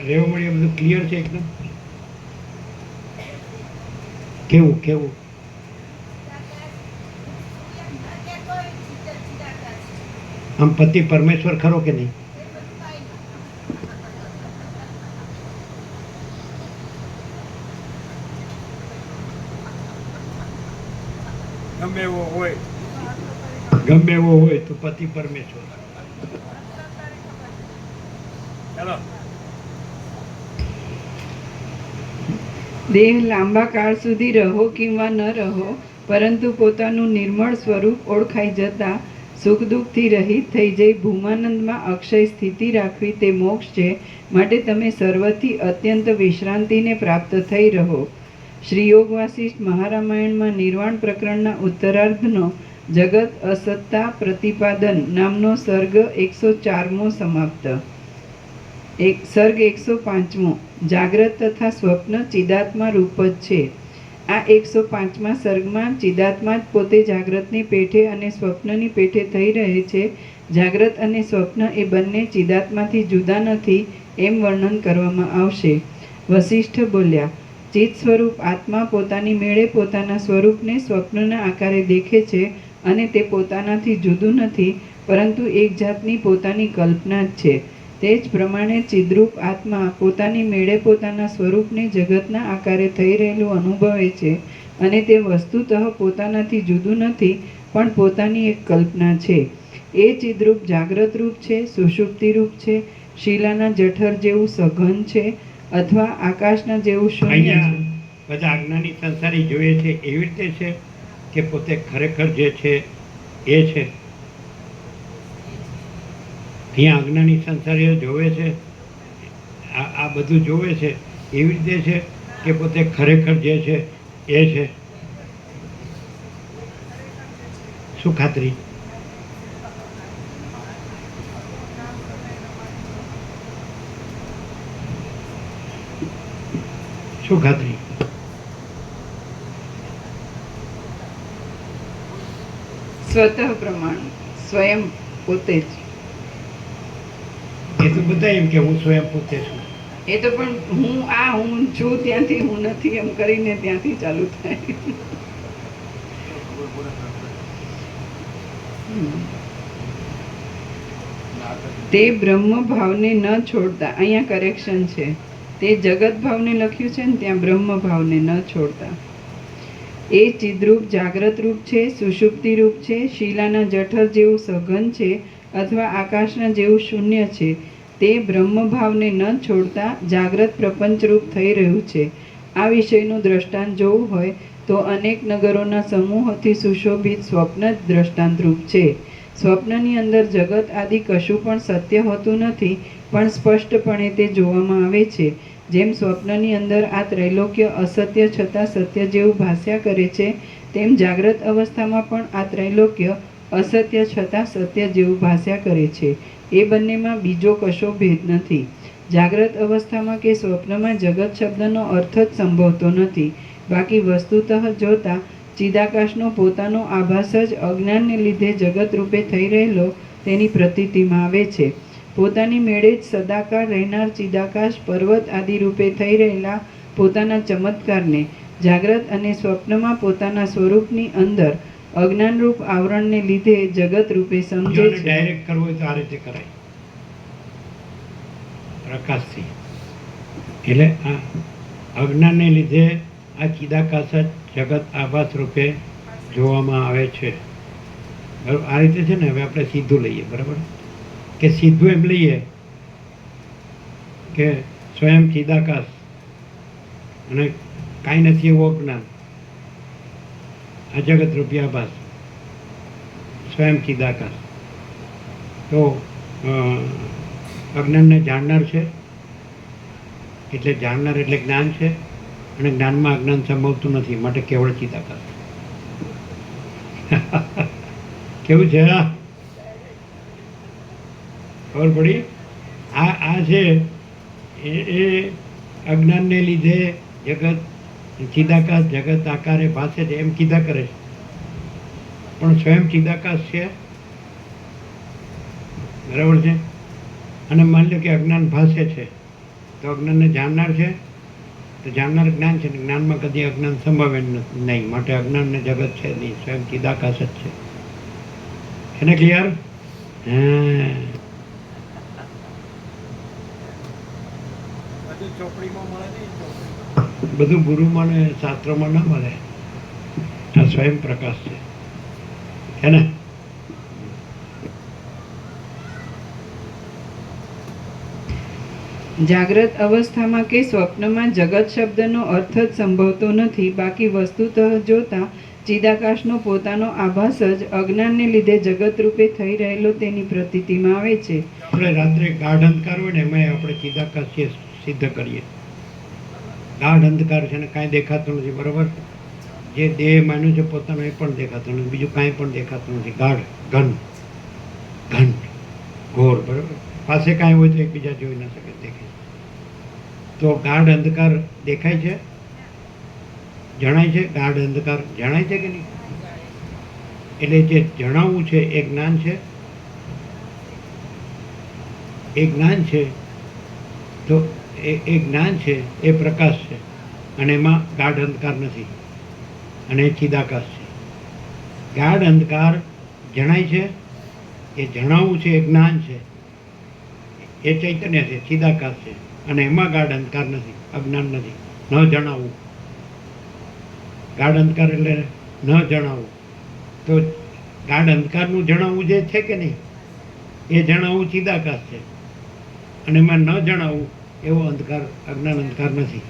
રેવું મળી બધું ક્લિયર છે એકદમ? કેવું કેવું? આમ પતિ પરમેશ્વર ખરો કે નહીં? ગમે એવો હોય તો પતિ પરમેશ્વર. ચાલો, દેહ લાંબા કાળ સુધી રહો કિંવા ન રહો, પરંતુ પોતાનું નિર્મળ સ્વરૂપ ઓળખાઈ જતા સુખ દુઃખથી રહિત થઈ જઈ ભૂમાનંદમાં અક્ષય સ્થિતિ રાખવી તે મોક્ષ છે. માટે તમે સર્વથી અત્યંત વિશ્રાંતિને પ્રાપ્ત થઈ રહો. શ્રી યોગ વાસિષ્ઠ મહારામાયણમાં નિર્વાણ પ્રકરણના ઉત્તરાર્ધનો જગત અસત્તા પ્રતિપાદન નામનો સર્ગ 104મો સમાપ્ત. સર્ગ 105મો. જાગ્રત તથા સ્વપ્ન ચિદાત્મા રૂપ જ છે. આ 105મા સર્ગમાં ચિદાત્મા જ પોતે જાગ્રતની પેઠે અને સ્વપ્નની પેઠે થઈ રહે છે. જાગ્રત અને સ્વપ્ન એ બંને ચિદાત્માથી જુદા નથી એમ વર્ણન કરવામાં આવશે. વસિષ્ઠ બોલ્યા, ચિત્ત સ્વરૂપ આત્મા પોતાની મેળે પોતાના સ્વરૂપને સ્વપ્નના આકારે દેખે છે અને તે પોતાનાથી જુદું નથી, પરંતુ એક જાતની પોતાની કલ્પના જ છે. તે જ પ્રમાણે ચિદ્રૂપ આત્મા પોતાની મેળે પોતાના સ્વરૂપને જગતના આકારે થઈ રહેલું અનુભવે છે અને તે વસ્તુતઃ પોતાનાથી જુદું નથી પણ પોતાની એક કલ્પના છે. એ ચિદ્રૂપ જાગ્રત રૂપ છે, સુષુપ્તિ રૂપ છે, શિલાના જઠર જેવું સઘન છે અથવા આકાશના જેવું શૂન્ય છે. બધા આજ્ઞાની સંસારી જોઈએ છે એવી રીતે છે કે પોતે ખરેખર જે છે એ છે? અહીંયા આજ્ઞાની સંસારીઓ જોવે છે, આ બધું જોવે છે એવી રીતે છે કે પોતે ખરેખર જે છે એ છે? શું ખાતરી? શું ખાતરી? સ્વતઃ પ્રમાણ, સ્વયં પોતે જ. એ તો બધા એમ કે હું સ્વયં પોતે છું. એ તો પણ હું છું ત્યાંથી હું નથી એમ કરીને ત્યાંથી ચાલુ થાય. તે બ્રહ્મ ભાવને ન છોડતા, અહીંયા કરેક્શન છે, તે જગત ભાવને લખ્યું છે ને ત્યાં બ્રહ્મ ભાવને ન છોડતા. એ ચિદ્રૂપ જાગ્રત રૂપ છે, સુષુપ્તિ રૂપ છે, શિલાના જઠર જેવું સઘન છે અથવા આકાશના જેવું શૂન્ય છે. તે બ્રહ્મ ભાવને ન છોડતા જાગ્રત પ્રપંચરૂપ થઈ રહ્યું છે. આ વિષયનું દ્રષ્ટાંત જોવું હોય તો અનેક નગરોના સમૂહોથી સુશોભિત સ્વપ્ન જ દ્રષ્ટાંતરૂપ છે. સ્વપ્નની અંદર જગત આદિ કશું પણ સત્ય હોતું નથી, પણ સ્પષ્ટપણે તે જોવામાં આવે છે. જેમ સ્વપ્નની અંદર આ ત્રૈલોક્ય અસત્ય છતાં સત્ય જેવું ભાસ્યા કરે છે, તેમ જાગ્રત અવસ્થામાં પણ આ ત્રૈલોક્ય અસત્ય છતાં સત્ય જેવું ભાસ્યા કરે છે. એ બંનેમાં બીજો કશો ભેદ નથી. જાગ્રત અવસ્થામાં કે સ્વપ્નમાં જગત શબ્દનો અર્થ જ સંભવતો નથી. બાકી વસ્તુતઃ જોતા ચિદાકાશનો પોતાનો આભાસ જ અજ્ઞાનને લીધે જગત રૂપે થઈ રહેલો તેની પ્રતીતિમાં આવે છે. પોતાની મેળે જ સદાકાળ રહેનાર ચિદાકાશ પર્વત આદિ રૂપે થઈ રહેલા પોતાના ચમત્કારને જાગ્રત અને સ્વપ્નમાં પોતાના સ્વરૂપની અંદર અજ્ઞાનરૂપ આવરણને લીધે જગત રૂપે સમજે છે. ડાયરેક્ટ કરવું હોય તો આ રીતે કરાય, પ્રકાશથી. એટલે આ અજ્ઞાનને લીધે આ ચિદાકાશ જ જગત આભાસ રૂપે જોવામાં આવે છે. બરાબર, આ રીતે છે ને. હવે આપણે સીધું લઈએ, બરાબર, કે સીધું એમ લઈએ કે સ્વયં ચિદાકાશ અને કાંઈ નથી એવું અજ્ઞાન, આ જગત રૂપી આભાસ સ્વયં ચિદાકાશ. તો અજ્ઞાનને જાણનાર છે, એટલે જાણનાર એટલે જ્ઞાન છે, અને જ્ઞાનમાં અજ્ઞાન સંભવતું નથી, માટે કેવળ ચિદાકાશ. કેવું છે? ખબર પડી? આ છે એ અજ્ઞાનને લીધે જગત ચિદાકાશ જગત આકારે ભાસે છે એમ કીધા કરે છે, પણ સ્વયં ચિદાકાશ છે. બરાબર છે. અને માની લો કે અજ્ઞાન ભાસે છે, તો અજ્ઞાનને જાણનાર છે, તો જાણનાર જ્ઞાન છે. જ્ઞાનમાં કદી અજ્ઞાન સંભવે નહીં, માટે અજ્ઞાનને જગત છે નહીં, સ્વયં ચિદાકાશ જ છે. એને ક્લિયર? બધું ગુરુમાં ને શાસ્ત્રોમાં ના મળે. આ સ્વયં પ્રકાશ છે, હે ને? જાગ્રત અવસ્થામાં કે સ્વપ્નમાં જગત શબ્દનો અર્થ જ સંભવતો નથી. બાકી વસ્તુતઃ જોતા ચિદાકાશનો પોતાનો આભાસ જ અજ્ઞાનને લીધે જગત રૂપે થઈ રહેલો તેની પ્રતીતિમાં આવે છે. આપણે રાત્રે ગાઢ અંધકાર હોય ને એમાં આપણે ચિદાકાશ સિદ્ધ કરીએ. ગાઢ અંધકાર છે ને કાંઈ દેખાતું નથી, બરાબર. જે દેહ માન્યું છે પોતાનો એ પણ દેખાતું નથી, બીજું કાંઈ પણ દેખાતું નથી. ગાઢ ઘન ઘન ઘોર, બરાબર. પાસે કાંઈ હોય તો એકબીજા જોઈ ન શકે, દેખાય. તો ગાઢ અંધકાર દેખાય છે, જણાય છે. ગાઢ અંધકાર જણાય છે કે નહીં? એટલે જે જણાવવું છે એ જ્ઞાન છે, એ જ્ઞાન છે. તો એ જ્ઞાન છે, એ પ્રકાશ છે, અને એમાં ગાઢ અંધકાર નથી, અને એ ચિદાકાશ છે. ગાઢ અંધકાર જણાય છે, એ જણાવવું છે, એ જ્ઞાન છે, એ ચૈતન્ય છે, ચિદાકાશ છે, અને એમાં ગાઢ અંધકાર નથી, અજ્ઞાન નથી. ન જણાવવું, ગાઢ અંધકાર એટલે ન જણાવવું. તો ગાઢ અંધકારનું જણાવવું જે છે કે નહીં, એ જણાવવું ચિદાકાશ છે, અને એમાં ન જણાવવું એવો અંધકાર, અજ્ઞાન અંધકાર નથી.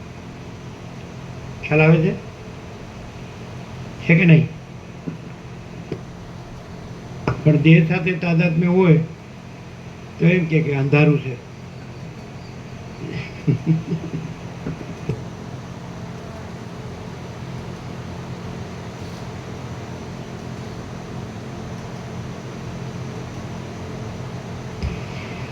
ખ્યાલ આવે છે કે નહીં? પણ દેહ સાથે તાદાત્મ્ય હોય તો એમ કે અંધારું છે.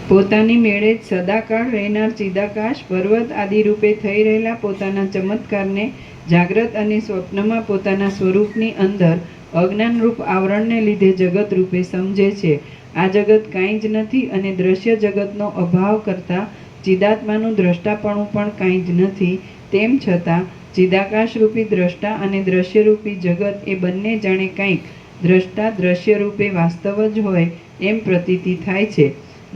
પોતાની મેળે જ સદાકાળ રહેનાર ચિદાકાશ પર્વત આદિ રૂપે થઈ રહેલા પોતાના ચમત્કારને જાગ્રત અને સ્વપ્નમાં પોતાના સ્વરૂપની અંદર અજ્ઞાનરૂપ આવરણને લીધે જગત રૂપે સમજે છે. આ જગત કાંઈ જ નથી, અને દ્રશ્ય જગતનો અભાવ કરતાં ચિદાત્માનું દ્રષ્ટાપણું પણ કાંઈ જ નથી. તેમ છતાં ચિદાકાશરૂપી દ્રષ્ટા અને દ્રશ્યરૂપી જગત એ બંને જાણે કંઈક દ્રષ્ટા દ્રશ્યરૂપે વાસ્તવ જ હોય એમ પ્રતીતિ થાય છે.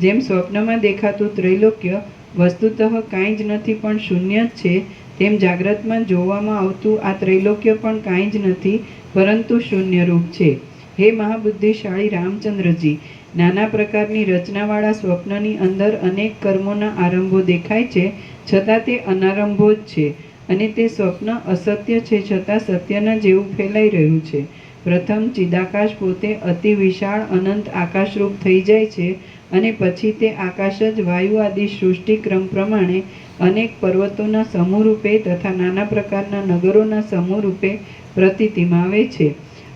જેમ સ્વપ્નમાં દેખાતું ત્રૈલોક્ય વસ્તુતઃ કાંઈ જ નથી પણ શૂન્ય જ છે, તેમ જાગ્રતમાં જોવામાં આવતું આ ત્રૈલોક્ય પણ કાંઈ જ નથી પરંતુ શૂન્યરૂપ છે. હે મહાબુદ્ધિશાળી રામચંદ્રજી, નાના પ્રકારની રચનાવાળા સ્વપ્નની અંદર અનેક કર્મોના આરંભો દેખાય છે, છતાં તે અનારંભો જ છે, અને તે સ્વપ્ન અસત્ય છે છતાં સત્યના જેવું ફેલાઈ રહ્યું છે. પ્રથમ ચિદાકાશ પોતે અતિ વિશાળ અનંત આકાશરૂપ થઈ જાય છે, અને પછી તે આકાશ જ વાયુ આદિ સૃષ્ટિ ક્રમ પ્રમાણે અનેક પર્વતોના સમૂહ રૂપે તથા નાના પ્રકારના નગરોના સમૂહ રૂપે પ્રતીતિમાં આવે છે.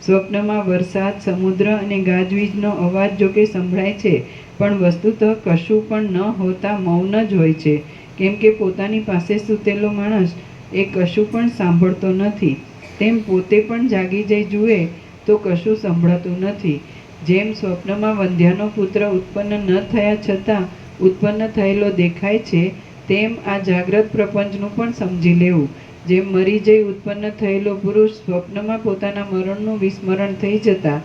સ્વપ્નમાં વરસાદ, સમુદ્ર અને ગાજવીજનો અવાજ જો કે સંભળાય છે, પણ વસ્તુતઃ કશું પણ ન હોતા મૌન જ હોય છે, કેમ કે પોતાની પાસે સૂતેલો માણસ એ કશું પણ સાંભળતો નથી. તેમ પોતે પણ જાગી જઈ જુએ તો કશું સંભળાતું નથી. જેમ સ્વપ્નમાં વંધ્યાનો પુત્ર ઉત્પન્ન ન થયા છતાં ઉત્પન્ન થયેલો દેખાય છે, તેમ આ જાગ્રત પ્રપંચનું પણ સમજી લેવું. જેમ મરી જઈ ઉત્પન્ન થયેલો પુરુષ સ્વપ્નમાં પોતાના મરણનું વિસ્મરણ થઈ જતાં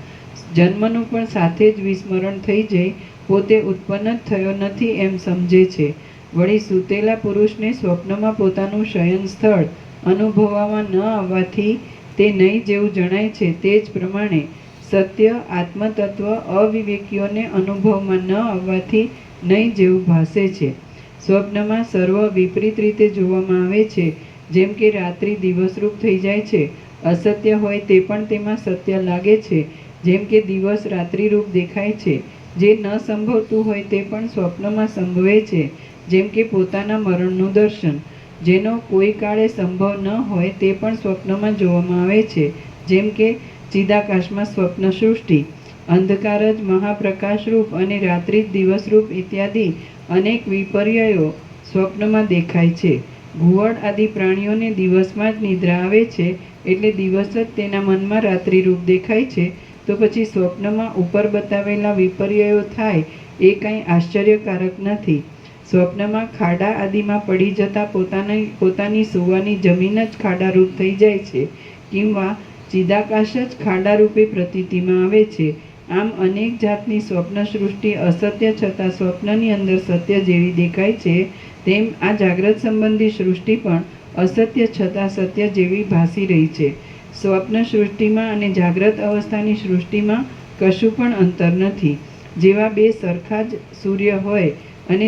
જન્મનું પણ સાથે જ વિસ્મરણ થઈ જઈ પોતે ઉત્પન્ન જ થયો નથી એમ સમજે છે. વળી સૂતેલા પુરુષને સ્વપ્નમાં પોતાનું શયન સ્થળ અનુભવવામાં ન આવવાથી તે નહીં જેવું જણાય છે, તે જ પ્રમાણે સત્ય આત્મતત્વ અવિવેકીઓને અનુભવમાં ન આવવાથી નહીં જેવું ભાસે છે. સ્વપ્નમાં સર્વ વિપરીત રીતે જોવામાં આવે છે. જેમ કે રાત્રિ દિવસરૂપ થઈ જાય છે, અસત્ય હોય તે પણ તેમાં સત્ય લાગે છે. જેમ કે દિવસ રાત્રિરૂપ દેખાય છે, જે ન સંભવતું હોય તે પણ સ્વપ્નમાં સંભવે છે. જેમ કે પોતાના મરણનું દર્શન, જેનો કોઈ કાળે સંભવ ન હોય તે પણ સ્વપ્નમાં જોવામાં આવે છે. જેમ કે ચિદાકાશમાં સ્વપ્ન સૃષ્ટિ, અંધકાર જ મહાપ્રકાશરૂપ અને રાત્રિ જ દિવસરૂપ ઇત્યાદિ અનેક વિપર્યયો સ્વપ્નમાં દેખાય છે. ઘુવડ આદિ પ્રાણીઓને દિવસમાં જ નિદ્રા આવે છે, એટલે દિવસ જ તેના મનમાં રાત્રિરૂપ દેખાય છે. તો પછી સ્વપ્નમાં ઉપર બતાવેલા વિપર્યયો થાય એ કંઈ આશ્ચર્યકારક નથી. સ્વપ્નમાં ખાડા આદિમાં પડી જતાં પોતાની સુવાની જમીન જ ખાડારૂપ થઈ જાય છે, કિંવા ચિદાકાશ જ ખાડારૂપે પ્રતીતિમાં આવે છે. આમ અનેક જાતની સ્વપ્ન સૃષ્ટિ અસત્ય છતાં સ્વપ્નની અંદર સત્ય જેવી દેખાય છે, તેમ આ જાગ્રત સંબંધી સૃષ્ટિ પણ અસત્ય છતાં સત્ય જેવી ભાસી રહી છે. સ્વપ્ન સૃષ્ટિમાં અને જાગ્રત અવસ્થાની સૃષ્ટિમાં કશું પણ અંતર નથી. જેવા બે સરખા જ સૂર્ય હોય અને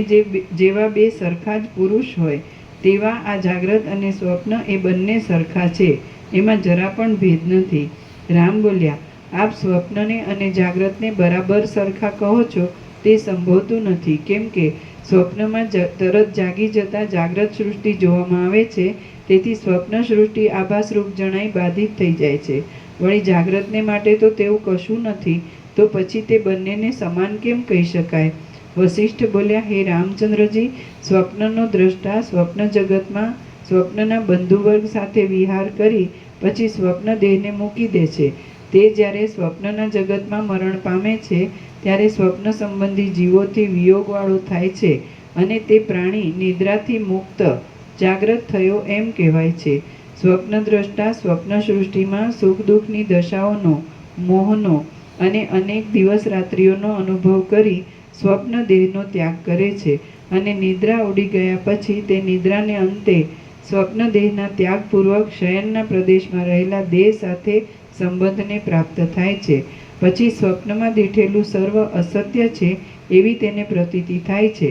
જેવા બે સરખા જ પુરુષ હોય, તેવા આ જાગ્રત અને સ્વપ્ન એ બંને સરખા છે, એમાં જરા પણ ભેદ નથી. રામ બોલ્યા, આપ સ્વપ્નને અને જાગ્રતને બરાબર સરખા કહો છો તે સંભવતું નથી. કેમ કે સ્વપ્નમાં તરત જાગી જતા જાગ્રત સૃષ્ટિ જોવામાં આવે છે, તેથી સ્વપ્ન સૃષ્ટિ આભાસરૂપ જણાઈ બાધિત થઈ જાય છે. વળી જાગ્રતને માટે તો તેવું કશું નથી, તો પછી તે બંનેને સમાન કેમ કહી શકાય? વશિષ્ઠ બોલ્યા, હે રામચંદ્રજી, સ્વપ્નનો દ્રષ્ટા સ્વપ્ન જગતમાં સ્વપ્નના બંધુવર્ગ સાથે વિહાર કરી પછી સ્વપ્ન દેહને મૂકી દે છે. તે જ્યારે સ્વપ્નના જગતમાં મરણ પામે છે, ત્યારે સ્વપ્ન સંબંધી જીવોથી વિયોગવાળો થાય છે, અને તે પ્રાણી નિદ્રાથી મુક્ત જાગ્રત થયો એમ કહેવાય છે. સ્વપ્નદ્રષ્ટા સ્વપ્ન સૃષ્ટિમાં સુખ દુઃખની દશાઓનો, મોહનો અને અનેક દિવસ રાત્રિઓનો અનુભવ કરી સ્વપ્ન દેહનો ત્યાગ કરે છે, અને નિદ્રા ઉડી ગયા પછી તે નિદ્રાને અંતે સ્વપ્ન દેહના ત્યાગપૂર્વક શયનના પ્રદેશમાં રહેલા દેહ સાથે સંબંધને પ્રાપ્ત થાય છે. પછી સ્વપ્નમાં દીઠેલું સર્વ અસત્ય છે એવી તેને પ્રતીતિ થાય છે.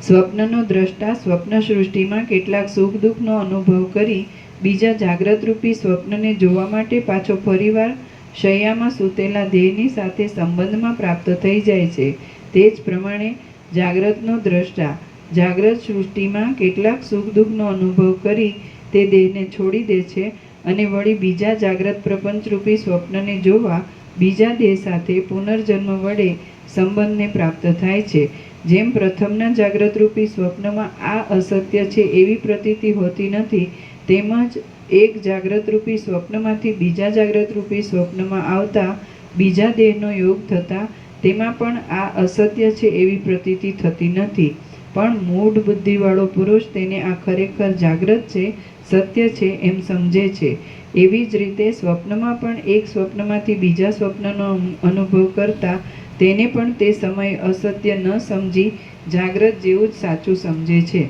સ્વપ્નનો દ્રષ્ટા સ્વપ્ન સૃષ્ટિમાં કેટલાક સુખ દુઃખનો અનુભવ કરી બીજા જાગ્રતરૂપી સ્વપ્નને જોવા માટે પાછો ફરીવાર શૈયામાં સૂતેલા દેહની સાથે સંબંધમાં પ્રાપ્ત થઈ જાય છે. તે જ પ્રમાણે જાગ્રતનો દ્રષ્ટા જાગ્રત સૃષ્ટિમાં કેટલાક સુખ દુઃખનો અનુભવ કરી તે દેહને છોડી દે છે, અને વળી બીજા જાગ્રત પ્રપંચરૂપી સ્વપ્નને જોવા બીજા દેહ સાથે પુનર્જન્મ વડે સંબંધને પ્રાપ્ત થાય છે. જેમ પ્રથમના જાગ્રતરૂપી સ્વપ્નમાં આ અસત્ય છે એવી પ્રતીતિ હોતી નથી, તેમજ એક જાગ્રતરૂપી સ્વપ્નમાંથી બીજા જાગ્રતરૂપી સ્વપ્નમાં આવતા બીજા દેહનો યોગ થતાં તેમાં પણ આ અસત્ય છે એવી પ્રતીતિ થતી નથી. પણ મૂઢ બુદ્ધિવાળો પુરુષ તેને આ ખરેખર જાગ્રત છે, સત્ય છે એમ સમજે છે. એવી જ રીતે સ્વપ્નમાં પણ એક સ્વપ્નમાંથી બીજા સ્વપ્નનો અનુભવ કરતા તેને પણ તે સમયે અસત્ય ન સમજી જાગ્રત જેવું જ સાચું સમજે છે.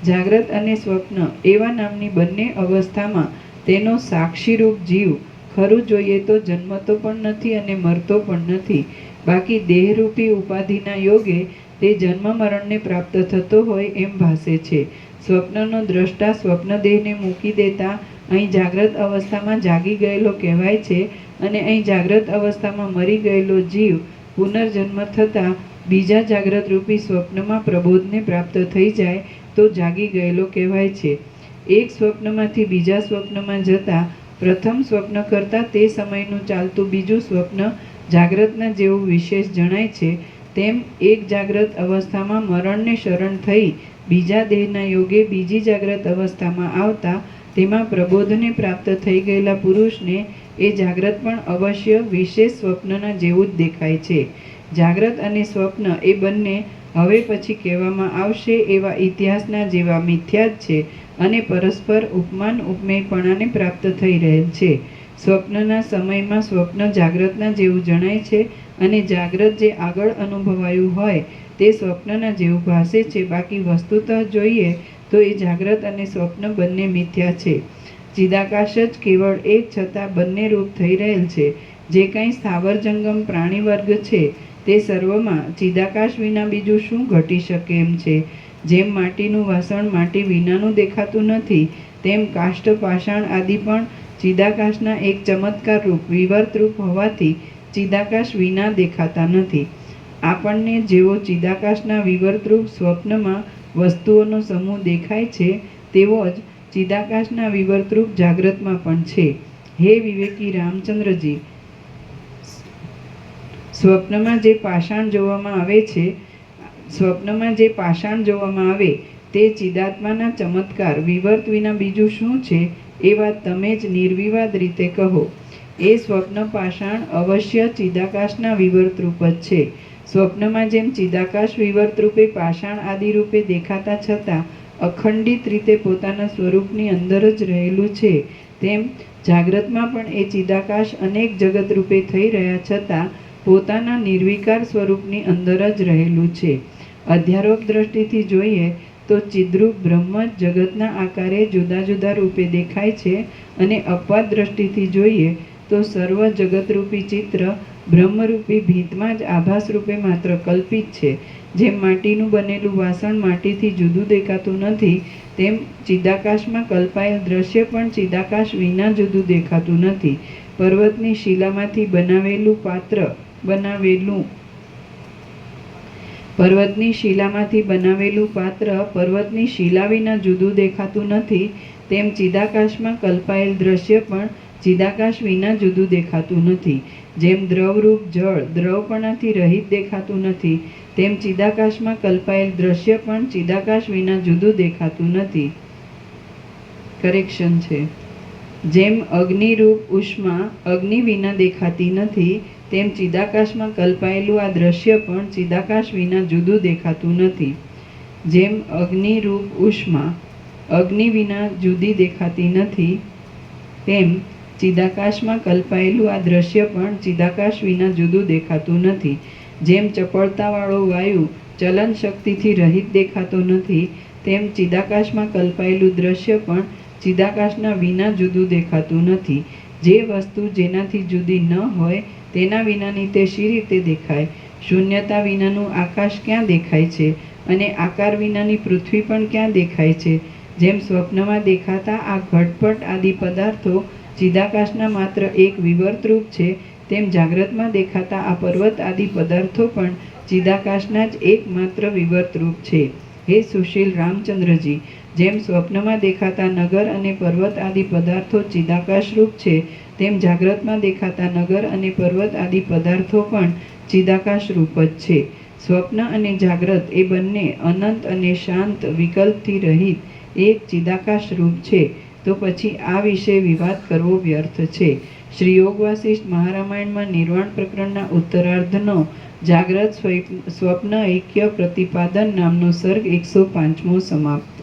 જાગ્રત અને સ્વપ્ન એવા નામની બંને અવસ્થામાં તેનો સાક્ષીરૂપ જીવ ખરું જોઈએ તો જન્મતો પણ નથી અને મરતો પણ નથી. બાકી દેહરૂપી ઉપાધિના યોગે તે જન્મ મરણને પ્રાપ્ત થતો હોય એમ ભાસે છે. સ્વપ્નનો દ્રષ્ટા સ્વપ્ન દેહને મૂકી દેતા અહીં જાગ્રત અવસ્થામાં જાગી ગયેલો કહેવાય છે, અને અહીં જાગ્રત અવસ્થામાં મરી ગયેલો જીવ પુનર્જન્મ થતાં બીજા જાગ્રતરૂપી સ્વપ્નમાં પ્રબોધને પ્રાપ્ત થઈ જાય તો જાગી ગયેલો કહેવાય છે. એક સ્વપ્નમાંથી બીજા સ્વપ્નમાં જતાં પ્રથમ સ્વપ્ન કરતાં તે સમયનું ચાલતું બીજું સ્વપ્ન જાગ્રતના જેવું વિશેષ જણાય છે. તેમ એક જાગ્રત અવસ્થામાં મરણને શરણ થઈ બીજા દેહના યોગે બીજી જાગ્રત અવસ્થામાં આવતા તેમાં પ્રબોધને પ્રાપ્ત થઈ ગયેલા પુરુષને એ જાગ્રત પણ અવશ્ય વિશેષ સ્વપ્નના જેવું જ દેખાય છે. જાગ્રત અને સ્વપ્ન એ બંને હવે પછી કહેવામાં આવશે એવા ઇતિહાસના જેવા મિથ્યા જ છે અને પરસ્પર ઉપમાન ઉપમેયપણાને પ્રાપ્ત થઈ રહેલ છે. સ્વપ્નના સમયમાં સ્વપ્ન જાગ્રતના જેવું જણાય છે અને જાગ્રત જે આગળ અનુભવાયું હોય તે સ્વપ્નના જેવું ભાસે છે. બાકી વસ્તુતઃ જોઈએ તો એ જાગ્રત અને સ્વપ્ન બંને મિથ્યા છે. ચિદાકાશ જ કેવળ એક છતાં બંને રૂપ થઈ રહેલ છે. જે કંઈ સ્થાવર જંગમ પ્રાણી વર્ગ છે તે સર્વમાં ચિદાકાશ વિના બીજું શું ઘટી શકે એમ છે. જેમ માટીનું વાસણ માટી વિનાનું દેખાતું નથી તેમ કાષ્ઠ પાષાણ આદિ પણ ચિદાકાશના એક ચમત્કાર રૂપ વિવર્ત રૂપ હોવાથી ચિદાકાશ વિના દેખાતા નથી. આપણને જેવો ચિદાકાશના વિવર્તરૂપ સ્વપ્નમાં વસ્તુઓનો સમૂહ દેખાય છે તેવો જ ચિદાકાશના વિવર્તરૂપ જાગ્રતમાં પણ છે. હે વિવેકી રામચંદ્રજી, સ્વપ્નમાં જે પાષાણ જોવામાં આવે તે ચિદાત્માના ચમત્કાર વિવર્ત વિના બીજું શું છે એ વાત તમે જ નિર્વિવાદ રીતે કહો. એ સ્વપ્ન પાષાણ અવશ્ય ચિદાકાશના વિવર્તરૂપ જ છે. સ્વપ્નમાં જેમ ચિદાકાશ વિવર્ત રૂપે પાષાણ આદિ રૂપે દેખાતા છતાં અખંડિત રીતે પોતાના સ્વરૂપની અંદર જ રહેલું છે તેમ જાગ્રતમાં પણ એ ચિદાકાશ અનેક જગત રૂપે થઈ રહ્યા છતાં પોતાના નિર્વિકાર સ્વરૂપની અંદર જ રહેલું છે. અધ્યારોપ દ્રષ્ટિથી જોઈએ તો ચિદ્રૂપ બ્રહ્મ જ જગતના આકારે જુદા જુદા રૂપે દેખાય છે અને અપવાદ દ્રષ્ટિથી જોઈએ તો સર્વ જગતરૂપી ચિત્ર બ્રહ્મરૂપી ભીતમાં જ આભાસ રૂપે માત્ર કલ્પિત છે. જેમ માટીનું બનેલું વાસણ માટીથી જુદું દેખાતું નથી તેમ ચિદાકાશમાં કલ્પાયેલ દ્રશ્ય પણ ચિદાકાશ વિના જુદું દેખાતું નથી. પર્વતની શિલામાંથી બનાવેલું પાત્ર પર્વતની શિલા વિના જુદું દેખાતું નથી તેમ ચિદાકાશમાં કલ્પાયેલ દ્રશ્ય પણ ચિદાકાશ વિના જુદું દેખાતું નથી. જેમ દ્રવરૂપ જળ દ્રવપણાથી રહિત દેખાતું નથી તેમ ચિદાકાશમાં કલ્પાયેલ દ્રશ્ય પણ ચિદાકાશ વિના જુદું દેખાતું નથી. કરેક્શન છે. જેમ અગ્નિરૂપ ઉષ્મા અગ્નિ વિના દેખાતી નથી તેમ ચિદાકાશમાં કલ્પાયેલું આ દ્રશ્ય પણ ચિદાકાશ વિના જુદું દેખાતું નથી. જેમ અગ્નિરૂપ ઉષ્મા અગ્નિ વિના જુદી દેખાતી નથી તેમ ચિદાકાશમાં કલ્પાયેલું આ દ્રશ્ય પણ ચિદાકાશ વિના જુદું દેખાતું નથી. જેમ ચપળતાવાળો વાયુ ચલન શક્તિથી રહિત દેખાતો નથી તેમ ચિદાકાશમાં કલ્પાયેલું દ્રશ્ય પણ ચિદાકાશના વિના જુદું દેખાતું નથી. જે વસ્તુ જેનાથી જુદી ન હોય તેના વિનાની તે શી રીતે દેખાય? શૂન્યતા વિનાનું આકાશ ક્યાં દેખાય છે અને આકાર વિનાની પૃથ્વી પણ ક્યાં દેખાય છે? જેમ સ્વપ્નમાં દેખાતા આ ઘટપટ આદિ પદાર્થો ચિદાકાશના માત્ર એક વિવર્તરૂપ છે તેમ જાગ્રતમાં દેખાતા આ પર્વત આદિ પદાર્થો પણ ચિદાકાશના જ એકમાત્ર વિવર્તરૂપ છે. હે સુશીલ રામચંદ્રજી, જેમ સ્વપ્નમાં દેખાતા નગર અને પર્વત આદિ પદાર્થો ચિદાકાશ રૂપ છે તેમ જાગ્રતમાં દેખાતા નગર અને પર્વત આદિ પદાર્થો પણ ચિદાકાશ રૂપ જ છે. સ્વપ્ન અને જાગ્રત એ બંને અનંત અને શાંત વિકલ્પથી રહિત એક ચિદાકાશ રૂપ છે. તો પછી આ વિશે વિવાદ કરવો વ્યર્થ છે. શ્રી યોગ વાસિષ્ઠ મહારામાયણમાં નિર્વાણ પ્રકરણના ઉત્તરાર્ધનો જાગ્રત સ્વપ્ન ઐક્ય પ્રતિપાદન નામનો સર્ગ 105મો સમાપ્ત.